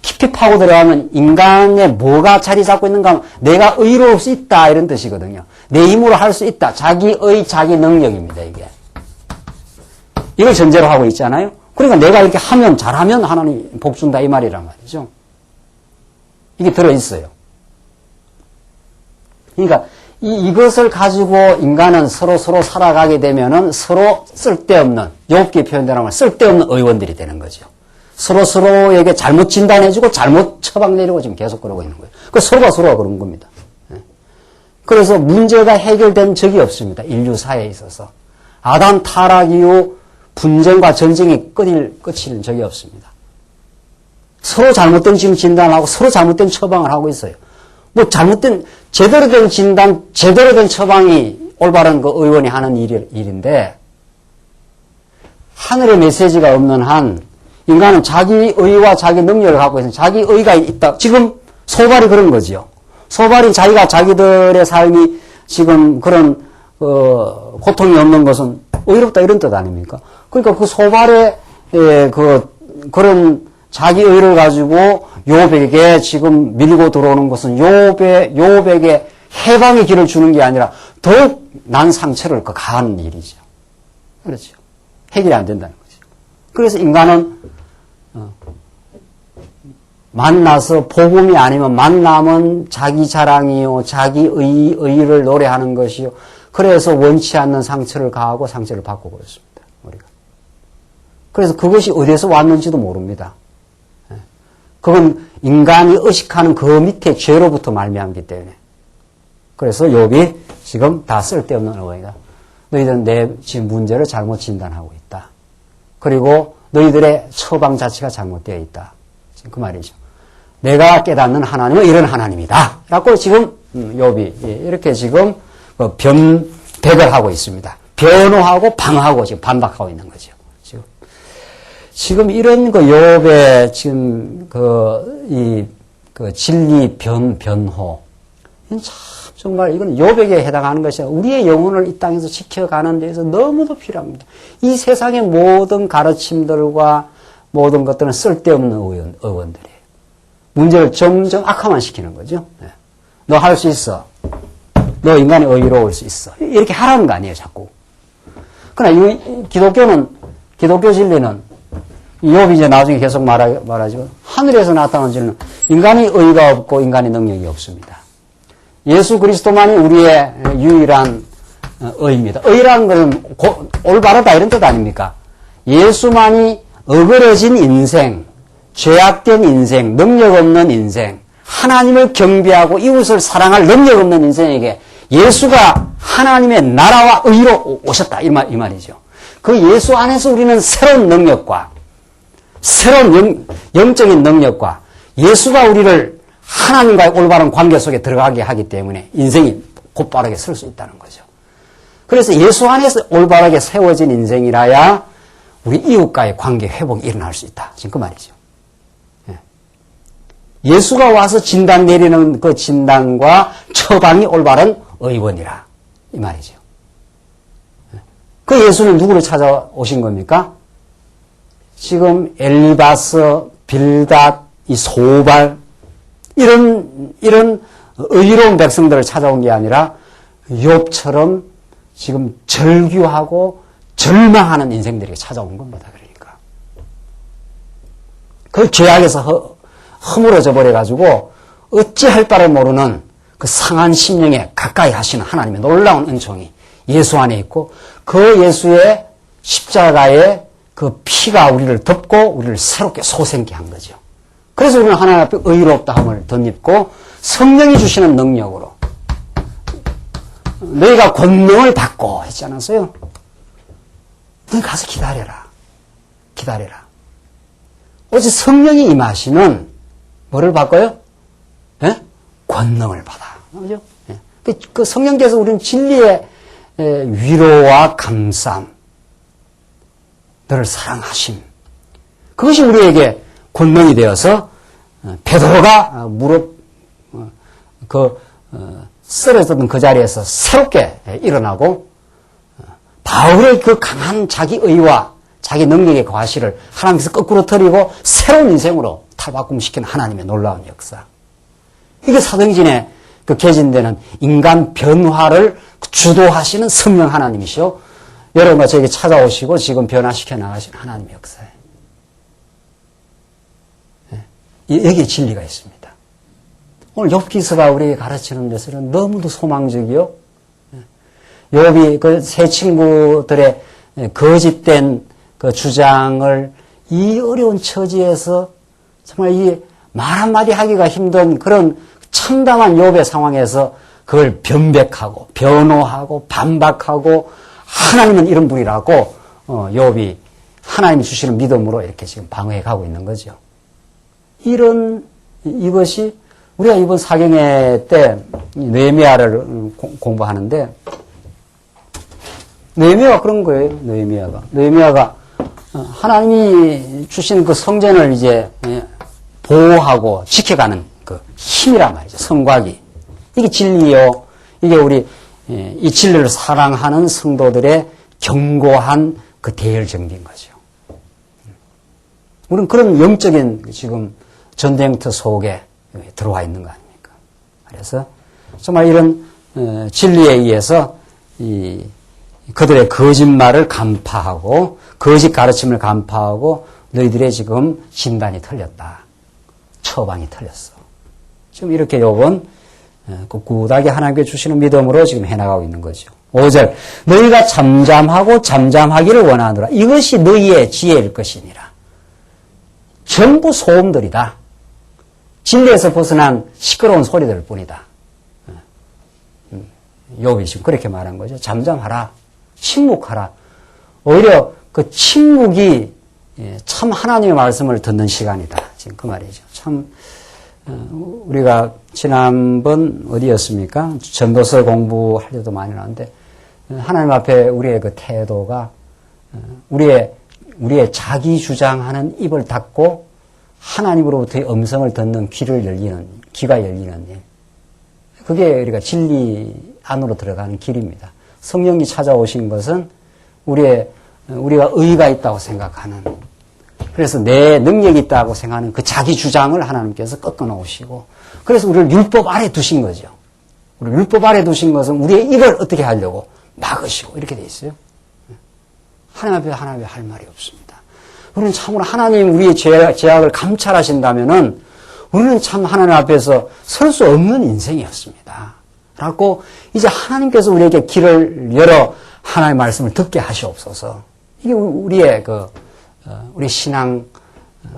깊이 파고 들어가면 인간의 뭐가 자리 잡고 있는가 하면 내가 의로울 수 있다 이런 뜻이거든요. 내 힘으로 할 수 있다. 자기의 자기 능력입니다. 이게. 이걸 전제로 하고 있잖아요. 그러니까 내가 이렇게 하면 잘하면 하나님 복 준다 이 말이란 말이죠. 이게 들어있어요. 그러니까 이것을 가지고 인간은 서로 살아가게 되면은 서로 쓸데없는, 욥기 표현대로 하면 쓸데없는 의원들이 되는 거죠. 서로에게 잘못 진단해주고 잘못 처방 내리고 지금 계속 그러고 있는 거예요. 그 서로가 그런 겁니다. 그래서 문제가 해결된 적이 없습니다. 인류사에 있어서. 아담 타락 이후 분쟁과 전쟁이 끝일 적이 없습니다. 서로 잘못된 지금 진단하고 서로 잘못된 처방을 하고 있어요. 뭐 제대로 된 진단, 제대로 된 처방이 올바른 그 의원이 하는 일인데, 하늘의 메시지가 없는 한, 인간은 자기 의와 자기 능력을 갖고 있어요. 자기 의가 있다. 지금 소발이 그런 거지요. 소발이 자기들의 삶이 지금 그런, 고통이 없는 것은 의롭다 이런 뜻 아닙니까? 그러니까 그 소발의, 그런 자기 의를 가지고 욥에게 지금 밀고 들어오는 것은 욥에게 해방의 길을 주는 게 아니라 더욱 난 상처를 가하는 일이죠. 그렇죠. 해결이 안 된다는 거죠. 그래서 인간은 만나서 복음이 아니면 만남은 자기 자랑이요, 자기 의를 노래하는 것이요. 그래서 원치 않는 상처를 가하고 상처를 받고 그렇습니다. 우리가. 그래서 그것이 어디에서 왔는지도 모릅니다. 그건 인간이 의식하는 그 밑에 죄로부터 말미암기 때문에. 그래서 욥이 지금 다 쓸데없는 어이다. 너희들은 내 지금 문제를 잘못 진단하고 있다. 그리고 너희들의 처방 자체가 잘못되어 있다. 지금 그 말이죠. 내가 깨닫는 하나님은 이런 하나님이다. 라고 지금 욥이 이렇게 지금 변백을 하고 있습니다. 변호하고 방어하고 지금 반박하고 있는 거죠. 지금 이런 욥의 지금 진리 변호. 참 정말 이건 욥에게 해당하는 것이 우리의 영혼을 이 땅에서 지켜가는 데에서 너무도 필요합니다. 이 세상의 모든 가르침들과 모든 것들은 쓸데없는 의원들이에요. 문제를 점점 악화만 시키는 거죠. 너 할 수 있어. 너 인간이 의로울 수 있어. 이렇게 하라는 거 아니에요, 자꾸. 그러나 이 기독교 진리는 욥이 이제 나중에 계속 말하지만 하늘에서 나타나는 진리는 인간의 의가 없고 인간의 능력이 없습니다. 예수 그리스도만이 우리의 유일한 의입니다. 의라는 것은 올바르다 이런 뜻 아닙니까? 예수만이 어그러진 인생, 죄악된 인생, 능력 없는 인생, 하나님을 경배하고 이웃을 사랑할 능력 없는 인생에게 예수가 하나님의 나라와 의로 오셨다 이 말이죠. 그 예수 안에서 우리는 새로운 능력과 새로운 영적인 능력과 예수가 우리를 하나님과의 올바른 관계 속에 들어가게 하기 때문에 인생이 곧바르게 설 수 있다는 거죠. 그래서 예수 안에서 올바르게 세워진 인생이라야 우리 이웃과의 관계 회복이 일어날 수 있다. 지금 그 말이죠. 예수가 와서 진단 내리는 그 진단과 처방이 올바른 의원이라 이 말이죠. 그 예수는 누구를 찾아오신 겁니까? 지금 엘리바스, 빌닷, 이 소발 이런 의로운 백성들을 찾아온 게 아니라 욥처럼 지금 절규하고 절망하는 인생들에게 찾아온 겁니다. 그러니까 그 죄악에서 허물어져 버려가지고 어찌할 바를 모르는 그 상한 심령에 가까이 하시는 하나님의 놀라운 은총이 예수 안에 있고 그 예수의 십자가의 그 피가 우리를 덮고 우리를 새롭게 소생케 한 거죠. 그래서 우리는 하나님 앞에 의롭다함을 덧입고 성령이 주시는 능력으로 너희가 권능을 받고 했지 않았어요? 너 가서 기다려라. 기다려라. 어제 성령이 임하시면 뭐를 받고요? 예? 권능을 받아. 그죠? 예. 그 성령께서 우리는 진리의 위로와 감싸움, 너를 사랑하심. 그것이 우리에게 권능이 되어서 베드로가 무릎 쓰러졌던 그 자리에서 새롭게 일어나고 바울의 그 강한 자기 의와 자기 능력의 과실을 하나님께서 거꾸로 터리고 새로운 인생으로 탈바꿈시키는 하나님의 놀라운 역사. 이게 사도행전에 그 개진되는 인간 변화를 주도하시는 성령 하나님이시오. 여러분과 저에게 찾아오시고 지금 변화시켜 나가시는 하나님의 역사예요. 여기에 진리가 있습니다. 오늘 욥기서가 우리에게 가르치는 것은 너무도 소망적이요. 욥이 그 세 친구들의 거짓된 그 주장을 이 어려운 처지에서 정말 이 말 한마디 하기가 힘든 그런 참담한 욥의 상황에서 그걸 변백하고 변호하고 반박하고 하나님은 이런 분이라고 욥이 하나님이 주시는 믿음으로 이렇게 지금 방어해 가고 있는 거죠. 이것이 우리가 이번 사경회 때 느헤미야를 공부하는데 느헤미야가 그런 거예요. 느헤미야가 하나님이 주신 그 성전을 이제 보호하고 지켜가는 그 힘이란 말이죠. 성곽이. 이게 진리요. 이게 우리 이 진리를 사랑하는 성도들의 견고한 그 대열 정비인 거죠. 우리는 그런 영적인 지금 전쟁터 속에 들어와 있는 거 아닙니까? 그래서 정말 이런 진리에 의해서 그들의 거짓말을 간파하고 거짓 가르침을 간파하고 너희들의 지금 진단이 틀렸다. 처방이 틀렸어. 지금 이렇게 욥은 꿋꿋하게 하나님께 주시는 믿음으로 지금 해나가고 있는 거죠. 5절 너희가 잠잠하고 잠잠하기를 원하노라. 이것이 너희의 지혜일 것이니라. 전부 소음들이다. 진리에서 벗어난 시끄러운 소리들 뿐이다. 욥이 지금 그렇게 말한 거죠. 잠잠하라. 침묵하라. 오히려 그 침묵이 참 하나님의 말씀을 듣는 시간이다. 지금 그 말이죠. 참 우리가 지난번 어디였습니까? 전도서 공부할 때도 많이 나왔는데 하나님 앞에 우리의 그 태도가 우리의 자기 주장하는 입을 닫고 하나님으로부터의 음성을 듣는 귀가 열리는 일. 그게 우리가 진리 안으로 들어가는 길입니다. 성령이 찾아오신 것은 우리가 의의가 있다고 생각하는, 그래서 내 능력이 있다고 생각하는 그 자기 주장을 하나님께서 꺾어 놓으시고, 그래서 우리를 율법 아래 두신 거죠. 우리 율법 아래 두신 것은 우리의 입을 어떻게 하려고 막으시고 이렇게 돼 있어요. 하나님 앞에 할 말이 없습니다. 우리는 참으로 하나님 우리의 죄악을 감찰하신다면은 우리는 참 하나님 앞에서 설 수 없는 인생이었습니다. 라고 이제 하나님께서 우리에게 길을 열어 하나님의 말씀을 듣게 하시옵소서. 이게 우리의 우리 신앙,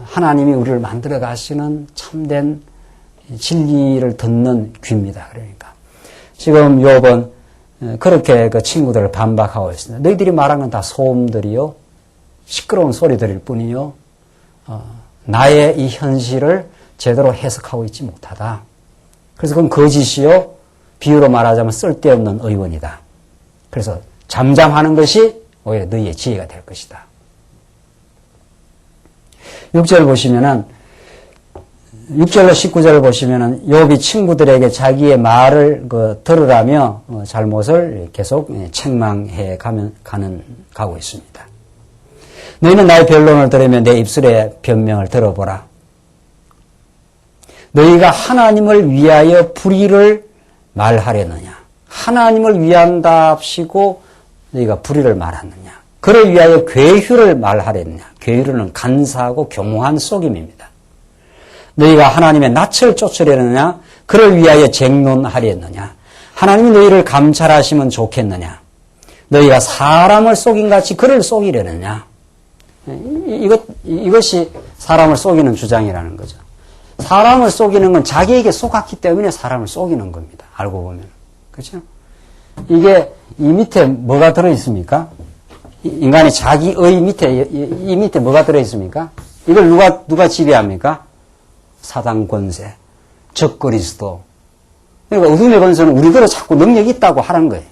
하나님이 우리를 만들어 가시는 참된 진리를 듣는 귀입니다. 그러니까 지금 욥은 그렇게 그 친구들을 반박하고 있습니다. 너희들이 말한 건 다 소음들이요, 시끄러운 소리들일 뿐이요, 나의 이 현실을 제대로 해석하고 있지 못하다. 그래서 그건 거짓이요, 비유로 말하자면 쓸데없는 의원이다. 그래서 잠잠하는 것이 오히려 너희의 지혜가 될 것이다. 6절 보시면은 6절로 19절을 보시면은 욥이 친구들에게 자기의 말을 들으라며 잘못을 계속 책망해 가고 있습니다. 너희는 나의 변론을 들으며 내 입술의 변명을 들어보라. 너희가 하나님을 위하여 불의를 말하려느냐? 하나님을 위한답시고 너희가 불의를 말하느냐? 그를 위하여 괴휴를 말하려느냐? 괴휴는 간사하고 교묘한 속임입니다. 너희가 하나님의 낯을 쫓으려느냐? 그를 위하여 쟁론하려느냐? 하나님이 너희를 감찰하시면 좋겠느냐? 너희가 사람을 속임같이 그를 속이려느냐? 이것이 사람을 속이는 주장이라는 거죠. 사람을 속이는 건 자기에게 속았기 때문에 사람을 속이는 겁니다. 알고 보면. 그렇죠? 이게 이 밑에 뭐가 들어있습니까? 인간이 자기의 밑에, 이 밑에 뭐가 들어있습니까? 이걸 누가 지배합니까? 사단 권세, 적 그리스도. 그러니까 어둠의 권세는 우리들은 자꾸 능력이 있다고 하라는 거예요.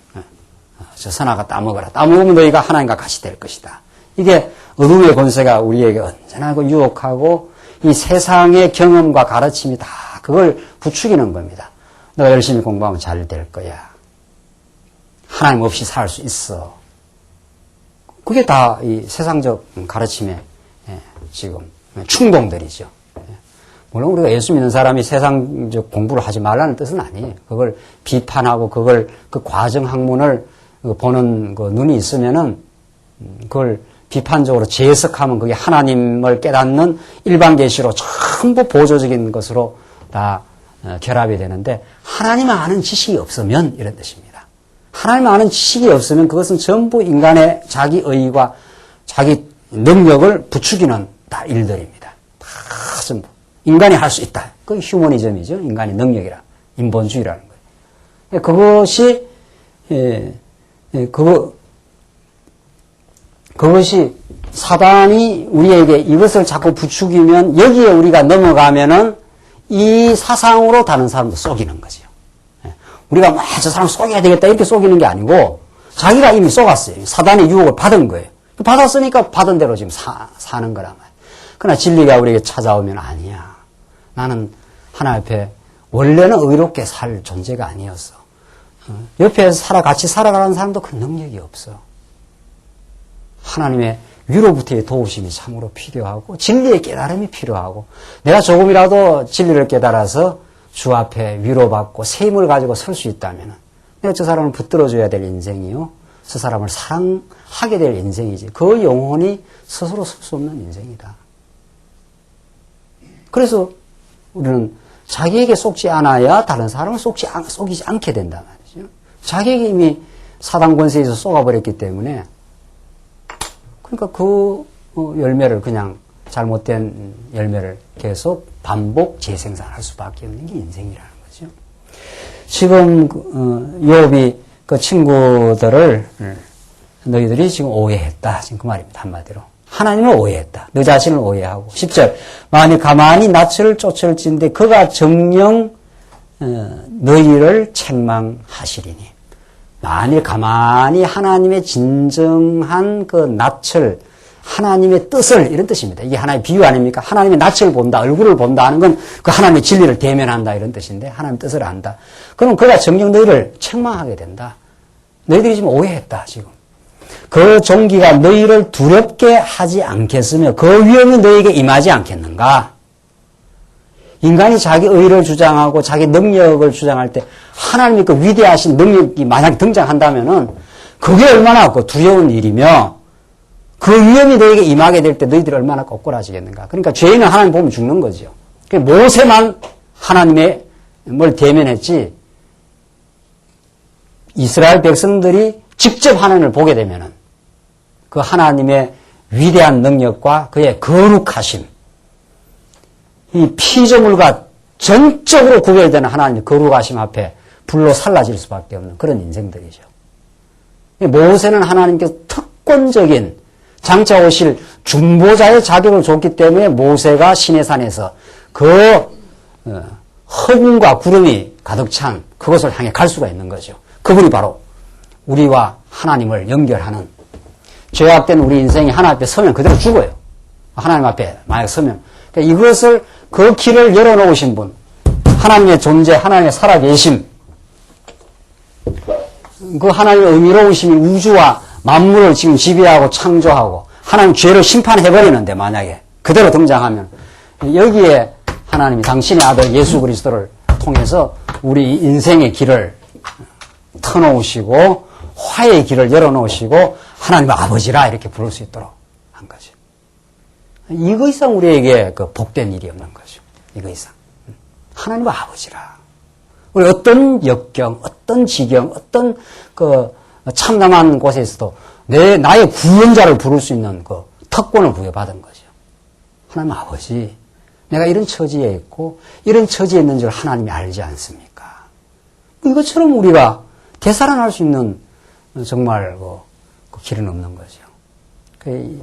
저 선악과 따먹어라. 따먹으면 너희가 하나님과 같이 될 것이다. 이게 어둠의 권세가 우리에게 언제나 그 유혹하고 이 세상의 경험과 가르침이 다 그걸 부추기는 겁니다. 너가 열심히 공부하면 잘 될 거야. 하나님 없이 살 수 있어. 그게 다 이 세상적 가르침의 지금 충동들이죠. 물론 우리가 예수 믿는 사람이 세상적 공부를 하지 말라는 뜻은 아니에요. 그걸 비판하고 그걸 그 과정 학문을 보는 그 눈이 있으면은 그걸 비판적으로 재해석하면 그게 하나님을 깨닫는 일반 계시로 전부 보조적인 것으로 다 결합이 되는데 하나님 아는 지식이 없으면 이런 뜻입니다. 하나님 아는 지식이 없으면 그것은 전부 인간의 자기 의의와 자기 능력을 부추기는 다 일들입니다. 다 전부. 인간이 할 수 있다. 그게 휴머니즘이죠. 인간의 능력이라. 인본주의라는 거예요. 그것이 그것이 사단이 우리에게 이것을 자꾸 부추기면 여기에 우리가 넘어가면은 이 사상으로 다른 사람도 속이는 거죠. 우리가 저 사람 속여야 되겠다 이렇게 속이는 게 아니고 자기가 이미 속았어요. 사단의 유혹을 받은 거예요. 받았으니까 받은 대로 지금 사는 거란 말이에요. 그러나 진리가 우리에게 찾아오면 아니야. 나는 하나님 앞에 원래는 의롭게 살 존재가 아니었어. 옆에 같이 살아가는 사람도 그 능력이 없어. 하나님의 위로부터의 도우심이 참으로 필요하고 진리의 깨달음이 필요하고 내가 조금이라도 진리를 깨달아서 주 앞에 위로받고 새 힘을 가지고 설 수 있다면 내가 저 사람을 붙들어줘야 될 인생이요. 저 사람을 사랑하게 될 인생이지. 그 영혼이 스스로 설 수 없는 인생이다. 그래서 우리는 자기에게 속지 않아야 다른 사람을 속이지 않게 된단 말이죠. 자기에게 이미 사단 권세에서 속아버렸기 때문에 그러니까 그 열매를 그냥 잘못된 열매를 계속 반복 재생산할 수밖에 없는 게 인생이라는 거죠. 지금 욥이 그 친구들을 너희들이 지금 오해했다. 지금 그 말입니다. 한마디로. 하나님을 오해했다. 너 자신을 오해하고. 10절. 만일 가만히 낯을 쫓을진데 그가 정녕 너희를 책망하시리니. 만일 가만히 하나님의 진정한 그 낯을 하나님의 뜻을 이런 뜻입니다. 이게 하나의 비유 아닙니까? 하나님의 낯을 본다, 얼굴을 본다 하는 건 그 하나님의 진리를 대면한다 이런 뜻인데 하나님의 뜻을 안다. 그럼 그가 정녕 너희를 책망하게 된다. 너희들이 지금 오해했다 지금. 그 종기가 너희를 두렵게 하지 않겠으며 그 위험이 너희에게 임하지 않겠는가? 인간이 자기 의를 주장하고 자기 능력을 주장할 때 하나님의 그 위대하신 능력이 만약 등장한다면은 그게 얼마나 그 두려운 일이며 그 위험이 너에게 임하게 될 때 너희들이 얼마나 꼬꾸라지겠는가. 그러니까 죄인은 하나님 보면 죽는 거죠. 모세만 하나님의 뭘 대면했지 이스라엘 백성들이 직접 하나님을 보게 되면은 그 하나님의 위대한 능력과 그의 거룩하심, 이 피조물과 전적으로 구별되는 하나님의 거룩하심 앞에 불로 살라질 수밖에 없는 그런 인생들이죠. 모세는 하나님께서 특권적인 장차 오실 중보자의 자격을 줬기 때문에 모세가 시내산에서 그 허공과 구름이 가득 찬 그것을 향해 갈 수가 있는 거죠. 그분이 바로 우리와 하나님을 연결하는 죄악된 우리 인생이 하나님 앞에 서면 그대로 죽어요. 하나님 앞에 만약 서면. 그러니까 이것을 그 길을 열어놓으신 분, 하나님의 존재, 하나님의 살아계심, 그 하나님의 의미로우심이 우주와 만물을 지금 지배하고 창조하고 하나님 죄를 심판해버리는데 만약에 그대로 등장하면 여기에 하나님이 당신의 아들 예수 그리스도를 통해서 우리 인생의 길을 터놓으시고 화해의 길을 열어놓으시고 하나님의 아버지라 이렇게 부를 수 있도록 한 거죠. 이거 이상 우리에게 그 복된 일이 없는 거죠. 이거 이상. 하나님의 아버지라. 우리 어떤 역경, 어떤 지경, 어떤 그 참담한 곳에서도 나의 구원자를 부를 수 있는 그 특권을 부여받은 거죠. 하나님 아버지, 내가 이런 처지에 있고 이런 처지에 있는 줄 하나님이 알지 않습니까? 이것처럼 우리가 되살아날 수 있는 정말 그 길은 없는 거죠. 제일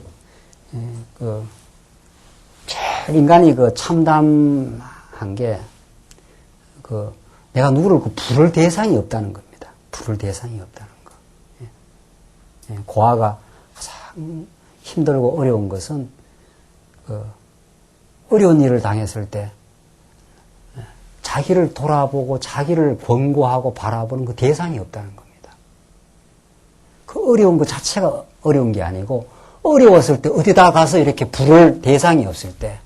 인간이 참담한 게, 내가 누구를 부를 대상이 없다는 겁니다. 부를 대상이 없다는 거. 고아가 가장 힘들고 어려운 것은, 어려운 일을 당했을 때, 자기를 돌아보고 자기를 권고하고 바라보는 그 대상이 없다는 겁니다. 그 어려운 것 자체가 어려운 게 아니고, 어려웠을 때 어디다 가서 이렇게 부를 대상이 없을 때,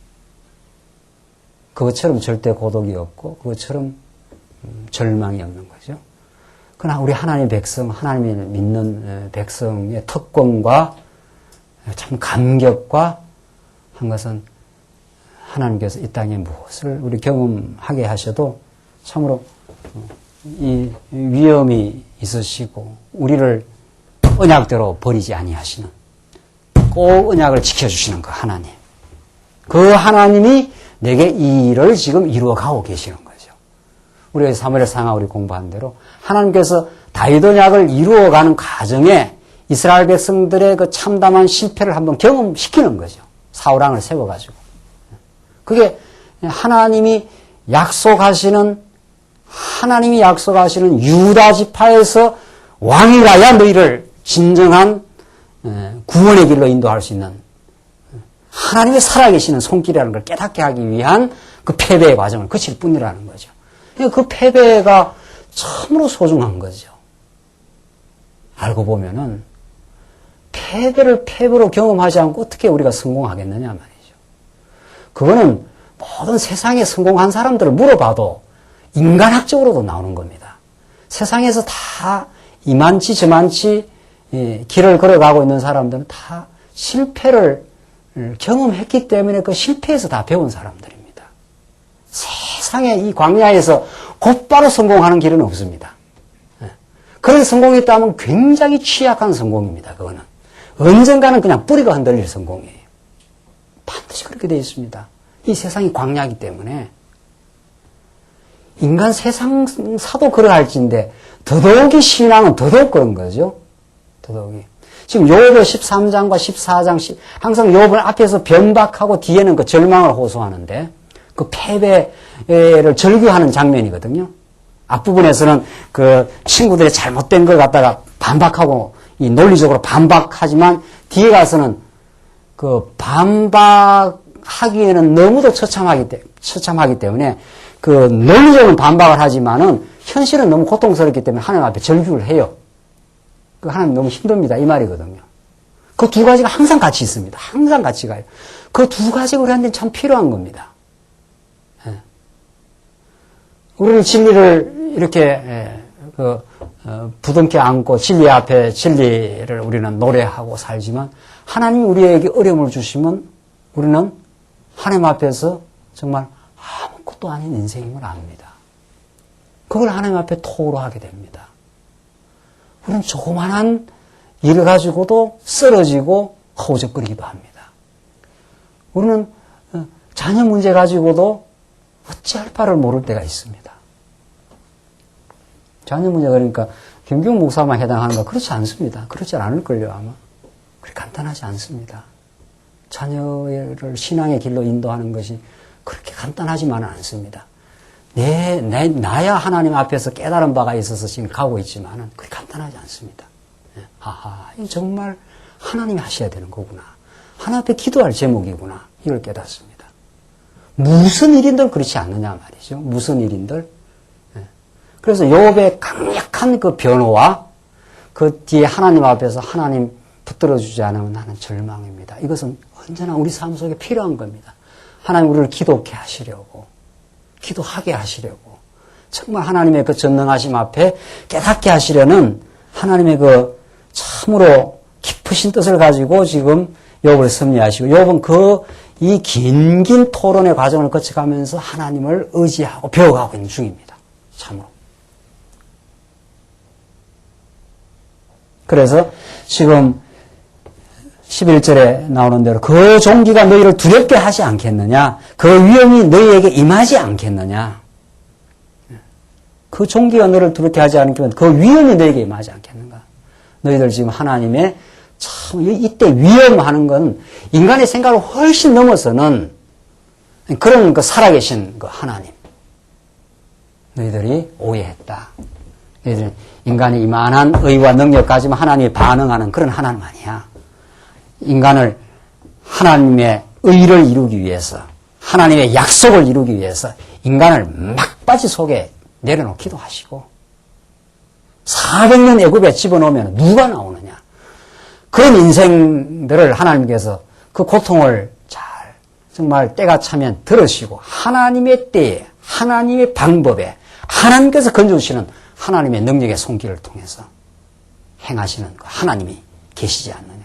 그것처럼 절대 고독이 없고, 그것처럼 절망이 없는 거죠. 그러나 우리 하나님의 백성, 하나님을 믿는 백성의 특권과 참 감격과 한 것은 하나님께서 이 땅에 무엇을 우리 경험하게 하셔도 참으로 이 위험이 있으시고 우리를 언약대로 버리지 아니하시는 꼭 언약을 지켜주시는 그 하나님. 그 하나님이 내게 이 일을 지금 이루어가고 계시는 거죠. 우리가 사무엘상하 우리 공부한 대로 하나님께서 다윗 언약을 이루어가는 과정에 이스라엘 백성들의 그 참담한 실패를 한번 경험시키는 거죠. 사울왕을 세워가지고. 그게 하나님이 약속하시는 유다 지파에서 왕이라야 너희를 진정한 구원의 길로 인도할 수 있는 하나님의 살아계시는 손길이라는 걸 깨닫게 하기 위한 그 패배의 과정을 거칠 뿐이라는 거죠. 그 패배가 참으로 소중한 거죠. 알고 보면은 패배를 패배로 경험하지 않고 어떻게 우리가 성공하겠느냐 말이죠. 그거는 모든 세상에 성공한 사람들을 물어봐도 인간학적으로도 나오는 겁니다. 세상에서 다 이만치 저만치 길을 걸어가고 있는 사람들은 다 실패를 경험했기 때문에 그 실패에서 다 배운 사람들입니다. 세상에 이 광야에서 곧바로 성공하는 길은 없습니다. 그런 성공이 있다면 굉장히 취약한 성공입니다. 그거는. 언젠가는 그냥 뿌리가 흔들릴 성공이에요. 반드시 그렇게 되어 있습니다. 이 세상이 광야이기 때문에. 인간 세상사도 그러할진데 더더욱이 신앙은 더더욱 그런 거죠. 더더욱이. 지금 욥의 13장과 14장 항상 욥을 앞에서 변박하고 뒤에는 그 절망을 호소하는데 그 패배를 절규하는 장면이거든요. 앞부분에서는 그 친구들의 잘못된 걸 갖다가 반박하고 이 논리적으로 반박하지만 뒤에 가서는 그 반박하기에는 너무도 처참하기 때문에 그 논리적으로 반박을 하지만은 현실은 너무 고통스럽기 때문에 하나님 앞에 절규를 해요. 그 하나님 너무 힘듭니다. 이 말이거든요. 그 두 가지가 항상 같이 있습니다. 항상 같이 가요. 그 두 가지가 우리한테는 참 필요한 겁니다. 우리는 진리를 이렇게 부둥켜 안고 진리 앞에 진리를 우리는 노래하고 살지만 하나님이 우리에게 어려움을 주시면 우리는 하나님 앞에서 정말 아무것도 아닌 인생임을 압니다. 그걸 하나님 앞에 토로하게 됩니다. 우리는 조그만한 일을 가지고도 쓰러지고 허우적거리기도 합니다. 우리는 자녀 문제 가지고도 어찌할 바를 모를 때가 있습니다. 자녀 문제 그러니까 김경 목사만 해당하는가? 그렇지 않습니다. 그렇지 않을걸요 아마. 그렇게 간단하지 않습니다. 자녀를 신앙의 길로 인도하는 것이 그렇게 간단하지만은 않습니다. 나야 하나님 앞에서 깨달은 바가 있어서 지금 가고 있지만은 그렇게 간단하지 않습니다. 아하, 이거 정말 하나님이 하셔야 되는 거구나. 하나님 앞에 기도할 제목이구나. 이걸 깨닫습니다. 무슨 일인들 그렇지 않느냐 말이죠. 무슨 일인들. 그래서 욥의 강력한 그 변호와 그 뒤에 하나님 앞에서 하나님 붙들어주지 않으면 나는 절망입니다. 이것은 언제나 우리 삶 속에 필요한 겁니다. 하나님 우리를 기도케 하시려고, 기도하게 하시려고, 정말 하나님의 그 전능하심 앞에 깨닫게 하시려는 하나님의 그 참으로 깊으신 뜻을 가지고 지금 욥을 섭리하시고, 욥은 이 긴 토론의 과정을 거쳐가면서 하나님을 의지하고 배워가고 있는 중입니다. 참으로. 그래서 지금 11절에 나오는 대로 그 종기가 너희를 두렵게 하지 않겠느냐? 그 위험이 너희에게 임하지 않겠느냐? 그 종기가 너희를 두렵게 하지 않겠면 그 위험이 너희에게 임하지 않겠는가? 너희들 지금 하나님의 참, 이때 위험하는 건 인간의 생각을 훨씬 넘어서는 그런 그 살아계신 그 하나님. 너희들이 오해했다. 너희들 인간이 이만한 의와 능력 가지면 하나님이 반응하는 그런 하나님 아니야. 인간을 하나님의 의를 이루기 위해서, 하나님의 약속을 이루기 위해서 인간을 막바지 속에 내려놓기도 하시고, 400년 애굽에 집어넣으면 누가 나오느냐. 그런 인생들을 하나님께서 그 고통을 잘 정말 때가 차면 들으시고 하나님의 때에, 하나님의 방법에, 하나님께서 건져주시는 하나님의 능력의 손길을 통해서 행하시는 그 하나님이 계시지 않느냐.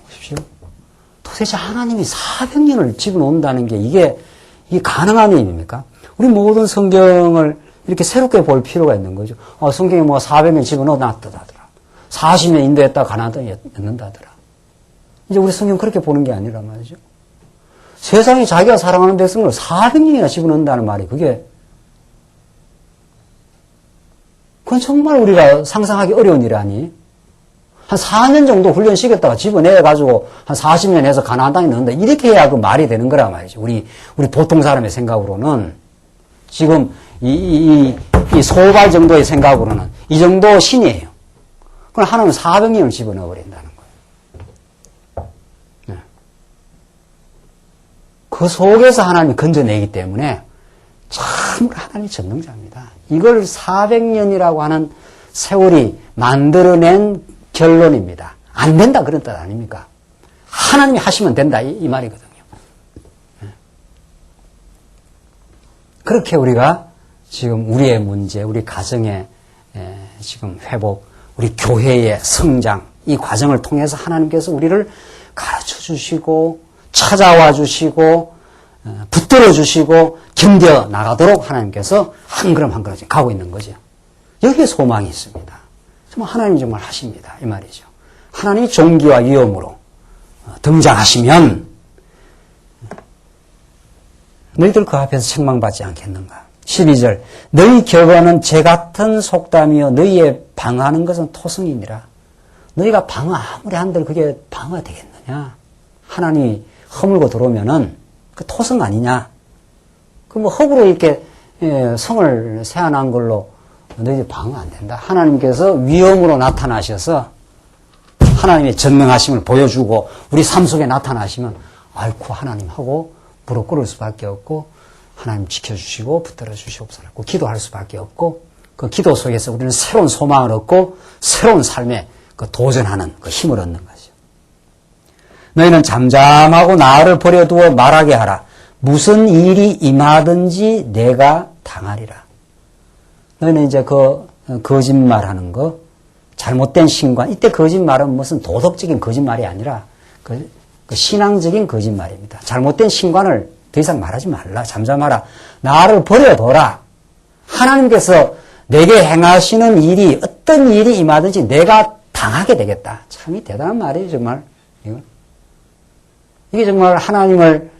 보십시오. 도대체 하나님이 400년을 집어넣는다는 게 이게 가능한 일입니까? 우리 모든 성경을 이렇게 새롭게 볼 필요가 있는 거죠. 성경에 뭐 400년 집어넣어놨다더라. 40년 인도했다 가나다였는다더라. 이제 우리 성경 그렇게 보는 게 아니란 말이죠. 세상이 자기가 사랑하는 백성을 400년이나 집어넣는다는 말이 그건 정말 우리가 상상하기 어려운 일 아니? 한 4년 정도 훈련시켰다가 집어내가지고 한 40년 해서 가나안 땅에 넣는다. 이렇게 해야 그 말이 되는 거란 말이죠. 우리 보통 사람의 생각으로는. 지금 이 소발 정도의 생각으로는 이 정도 신이에요. 그럼 하나님은 400년을 집어넣어버린다는 거예요. 네. 그 속에서 하나님이 건져내기 때문에 참 하나님이 전능자입니다. 이걸 400년이라고 하는 세월이 만들어낸 결론입니다. 안 된다 그런 뜻 아닙니까? 하나님이 하시면 된다 이 말이거든요. 네. 그렇게 우리가 지금 우리의 문제, 우리 가정의 지금 회복, 우리 교회의 성장, 이 과정을 통해서 하나님께서 우리를 가르쳐 주시고, 찾아와 주시고, 붙들어 주시고, 견뎌 나가도록 하나님께서 한 걸음 한 걸음씩 가고 있는 거죠. 여기에 소망이 있습니다. 정말 하나님이 정말 하십니다. 이 말이죠. 하나님이 종기와 위엄으로 등장하시면 너희들 그 앞에서 책망받지 않겠는가? 12절 너희 결과는 재 같은 속담이요 너희의 방어하는 것은 토성이니라. 너희가 방어 아무리 한들 그게 방어가 되겠느냐. 하나님이 허물고 들어오면은 그 토성 아니냐. 그 뭐 허브로 이렇게 성을 세안한 걸로 너희들 방어 안 된다. 하나님께서 위엄으로 나타나셔서 하나님의 전능하심을 보여주고 우리 삶 속에 나타나시면 아이쿠 하나님 하고 무릎 꿇을 수밖에 없고 하나님 지켜주시고 붙들어 주시옵소서 기도할 수밖에 없고 그 기도 속에서 우리는 새로운 소망을 얻고 새로운 삶에 그 도전하는 그 힘을 얻는 거죠. 너희는 잠잠하고 나를 버려두어 말하게 하라. 무슨 일이 임하든지 내가 당하리라. 너희는 이제 그 거짓말하는 거, 잘못된 신관. 이때 거짓말은 무슨 도덕적인 거짓말이 아니라 그 신앙적인 거짓말입니다. 잘못된 신관을 더 이상 말하지 말라. 잠잠하라. 나를 버려둬라. 하나님께서 내게 행하시는 일이 어떤 일이 임하든지 내가 당하게 되겠다. 참 대단한 말이에요. 정말. 이게 정말 하나님을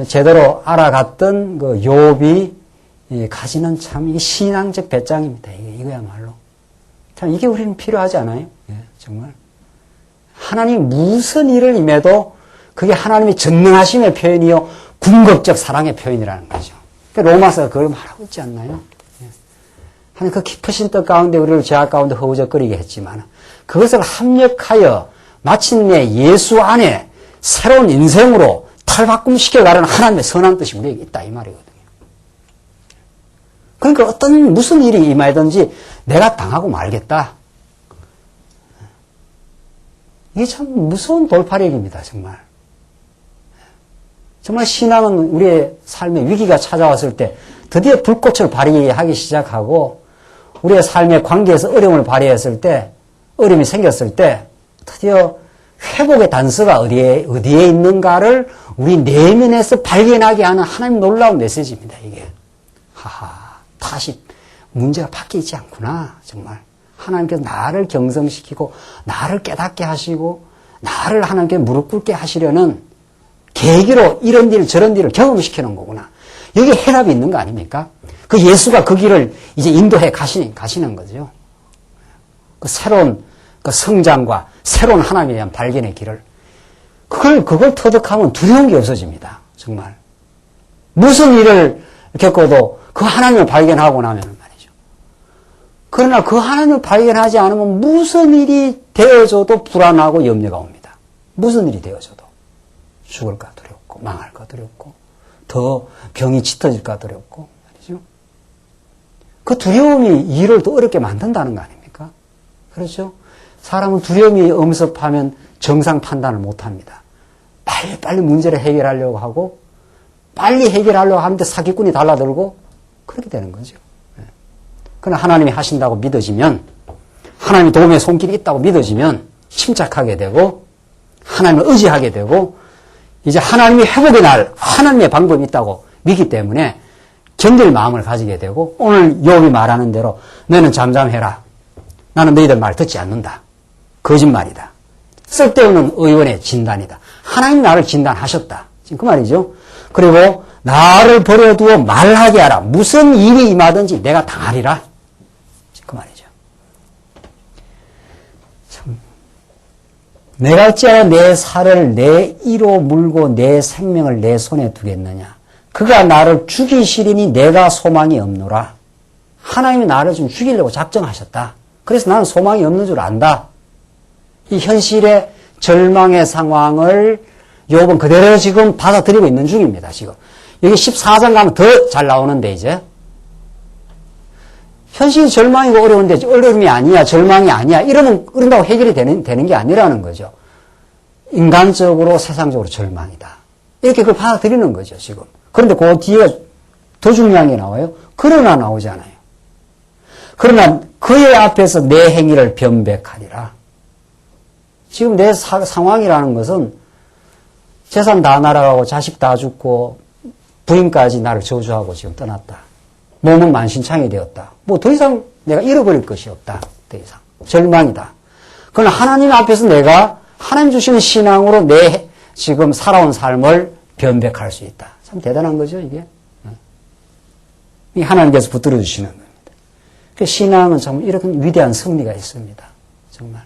제대로 알아갔던 그 욥이 가지는 참 이게 신앙적 배짱입니다. 이거야말로. 참 이게 우리는 필요하지 않아요? 정말. 하나님 무슨 일을 임해도 그게 하나님의 전능하심의 표현이요. 궁극적 사랑의 표현이라는 거죠. 그러니까 로마서가 그걸 말하고 있지 않나요? 하나님 그 깊으신 뜻 가운데 우리를 죄악 가운데 허우적거리게 했지만 그것을 합력하여 마침내 예수 안에 새로운 인생으로 탈바꿈시켜가려는 하나님의 선한 뜻이 우리에게 있다 이 말이거든요. 그러니까 무슨 일이 임하든지 내가 당하고 말겠다. 이게 참 무서운 돌파력입니다. 정말 신앙은 우리의 삶에 위기가 찾아왔을 때 드디어 불꽃을 발휘하기 시작하고 우리의 삶의 관계에서 어려움을 발휘했을 때 어려움이 생겼을 때 드디어 회복의 단서가 어디에 있는가를 우리 내면에서 발견하게 하는 하나님 놀라운 메시지입니다. 이게 다시 문제가 바뀌지 있지 않구나. 정말 하나님께서 나를 경성시키고 나를 깨닫게 하시고 나를 하나님께 무릎 꿇게 하시려는 계기로 이런 일 저런 일을 경험시키는 거구나. 여기 해답이 있는 거 아닙니까? 그 예수가 그 길을 이제 인도해 가시는 거죠. 그 새로운 그 성장과 새로운 하나님에 대한 발견의 길을 그걸 터득하면 두려운 게 없어집니다. 정말. 무슨 일을 겪어도 그 하나님을 발견하고 나면 말이죠. 그러나 그 하나님을 발견하지 않으면 무슨 일이 되어져도 불안하고 염려가 옵니다. 무슨 일이 되어져도. 죽을까 두렵고, 망할까 두렵고, 더 병이 짙어질까 두렵고, 말이죠. 그 두려움이 일을 더 어렵게 만든다는 거 아닙니까? 그렇죠? 사람은 두려움이 엄습하면 정상 판단을 못 합니다. 빨리 문제를 해결하려고 하고, 빨리 해결하려고 하는데 사기꾼이 달라들고, 그렇게 되는 거죠. 그러나 하나님이 하신다고 믿어지면, 하나님의 도움의 손길이 있다고 믿어지면, 침착하게 되고, 하나님을 의지하게 되고, 이제 하나님이 회복의 날, 하나님의 방법이 있다고 믿기 때문에 견딜 마음을 가지게 되고, 오늘 욥이 말하는 대로 너는 잠잠해라. 나는 너희들 말 듣지 않는다. 거짓말이다. 쓸데없는 의원의 진단이다. 하나님 나를 진단하셨다. 지금 그 말이죠. 그리고 나를 버려두어 말하게 하라. 무슨 일이 임하든지 내가 당하리라. 지금 그 말이죠. 참. 내가 어찌하여 내 살을 내 이로 물고 내 생명을 내 손에 두겠느냐. 그가 나를 죽이시리니 내가 소망이 없노라. 하나님이 나를 좀 죽이려고 작정하셨다. 그래서 나는 소망이 없는 줄 안다. 이 현실의 절망의 상황을 욥은 그대로 지금 받아들이고 있는 중입니다. 지금 여기 14장 가면 더 잘 나오는데 이제 현실이 절망이고 어려운데 어려움이 아니야, 절망이 아니야 이런다고 해결이 되는 게 아니라는 거죠. 인간적으로 세상적으로 절망이다. 이렇게 그걸 받아들이는 거죠 지금. 그런데 그 뒤에 더 중요한 게 나와요. 그러나 나오잖아요. 그러나 그의 앞에서 내 행위를 변백하리라. 지금 내 상황이라는 것은 재산 다 날아가고 자식 다 죽고 부인까지 나를 저주하고 지금 떠났다. 몸은 만신창이 되었다. 뭐 더 이상 내가 잃어버릴 것이 없다. 더 이상. 절망이다. 그러나 하나님 앞에서 내가 하나님 주시는 신앙으로 내 지금 살아온 삶을 변백할 수 있다. 참 대단한 거죠 이게. 하나님께서 붙들어 주시는 겁니다. 신앙은 참 이런 위대한 승리가 있습니다. 정말.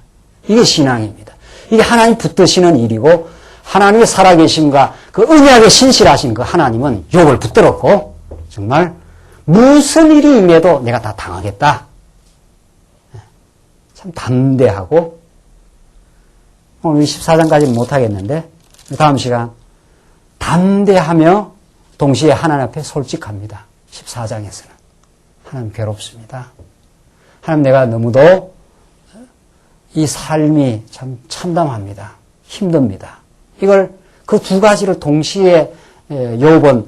이게 신앙입니다. 이게 하나님 붙드시는 일이고 하나님의 살아계심과 그 은혜하게 신실하신 그 하나님은 욥을 붙들었고 정말 무슨 일이 임해도 내가 다 당하겠다. 참 담대하고 오늘 14장까지는 못하겠는데 다음 시간 담대하며 동시에 하나님 앞에 솔직합니다. 14장에서는 하나님 괴롭습니다. 하나님 내가 너무도 이 삶이 참 참담합니다. 힘듭니다. 이걸 그 두 가지를 동시에 욥은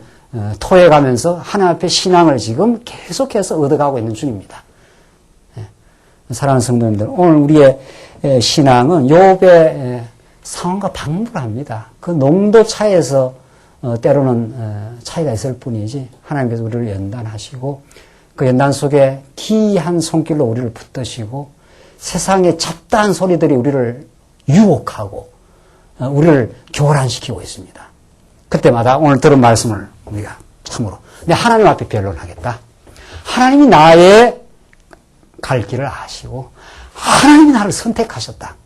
토해가면서 하나님 앞에 신앙을 지금 계속해서 얻어가고 있는 중입니다. 사랑하는 성도님들, 오늘 우리의 신앙은 욥의 상황과 방불합니다. 그 농도 차이에서 때로는 차이가 있을 뿐이지 하나님께서 우리를 연단하시고 그 연단 속에 기이한 손길로 우리를 붙드시고 세상의 잡다한 소리들이 우리를 유혹하고 우리를 교란시키고 있습니다. 그때마다 오늘 들은 말씀을 우리가 참으로 내 하나님 앞에 변론하겠다. 하나님이 나의 갈 길을 아시고 하나님이 나를 선택하셨다.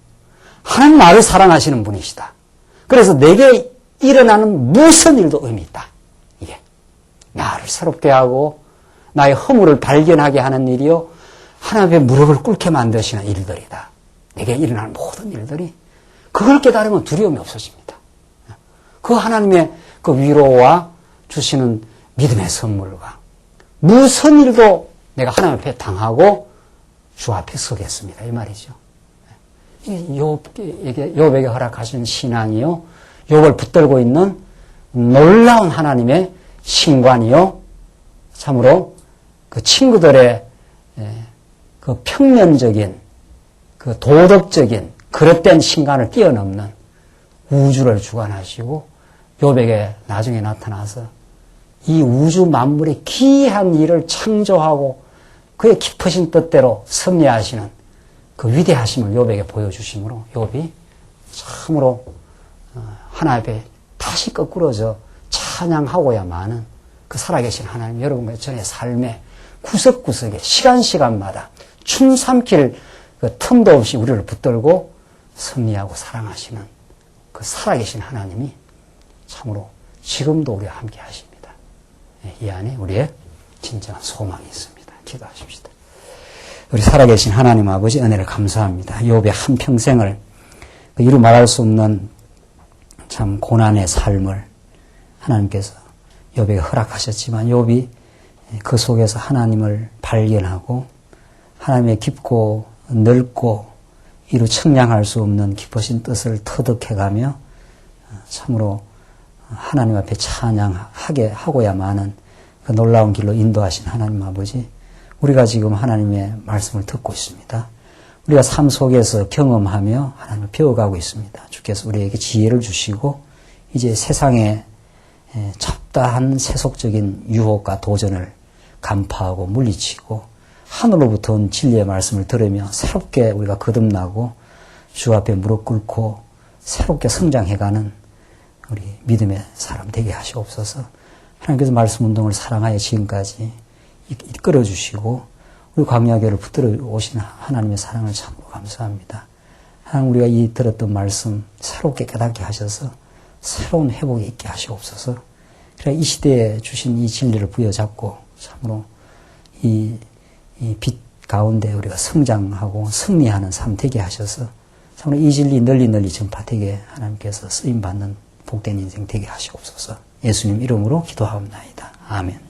하나님 나를 사랑하시는 분이시다. 그래서 내게 일어나는 무슨 일도 의미 있다. 이게 나를 새롭게 하고 나의 허물을 발견하게 하는 일이요 하나님 앞에 무릎을 꿇게 만드시는 일들이다. 내게 일어나는 모든 일들이 그걸 깨달으면 두려움이 없어집니다. 그 하나님의 그 위로와 주시는 믿음의 선물과 무슨 일도 내가 하나님 앞에 당하고 주 앞에 서겠습니다. 이 말이죠. 욥에게 허락하신 신앙이요. 욥을 붙들고 있는 놀라운 하나님의 신관이요. 참으로 그 친구들의 그 평면적인 그 도덕적인 그릇된 신관을 뛰어넘는 우주를 주관하시고 욥에게 나중에 나타나서 이 우주 만물의 기이한 일을 창조하고 그의 깊으신 뜻대로 섭리하시는 그 위대하심을 욥에게 보여주심으로 욥이 참으로 하나님 앞에 다시 거꾸러져 찬양하고야만은 그 살아계신 하나님 여러분과 저의 삶의 구석구석에 시간마다 춤 삼킬 그 틈도 없이 우리를 붙들고 섭리하고 사랑하시는 그 살아계신 하나님이 참으로 지금도 우리와 함께 하십니다. 이 안에 우리의 진정한 소망이 있습니다. 기도하십시다. 우리 살아계신 하나님 아버지 은혜를 감사합니다. 욥의 한평생을 이루 말할 수 없는 참 고난의 삶을 하나님께서 욥에게 허락하셨지만 욥이 그 속에서 하나님을 발견하고 하나님의 깊고 넓고 이루 측량할 수 없는 깊으신 뜻을 터득해가며 참으로 하나님 앞에 찬양하게 하고야만은 그 놀라운 길로 인도하신 하나님 아버지, 우리가 지금 하나님의 말씀을 듣고 있습니다. 우리가 삶 속에서 경험하며 하나님을 배워가고 있습니다. 주께서 우리에게 지혜를 주시고 이제 세상의 잡다한 세속적인 유혹과 도전을 간파하고 물리치고 하늘로부터 온 진리의 말씀을 들으며 새롭게 우리가 거듭나고 주 앞에 무릎 꿇고 새롭게 성장해가는 우리 믿음의 사람 되게 하시옵소서. 하나님께서 말씀 운동을 사랑하여 지금까지 이끌어 주시고 우리 광야교를 붙들어 오신 하나님의 사랑을 참으로 감사합니다. 하나님, 우리가 이 들었던 말씀 새롭게 깨닫게 하셔서 새로운 회복이 있게 하시옵소서. 그래 이 시대에 주신 이 진리를 부여잡고 참으로 이 빛 가운데 우리가 성장하고 승리하는 삶 되게 하셔서 참으로 이 진리 널리 전파되게 하나님께서 쓰임받는 복된 인생 되게 하시옵소서. 예수님 이름으로 기도하옵나이다. 아멘.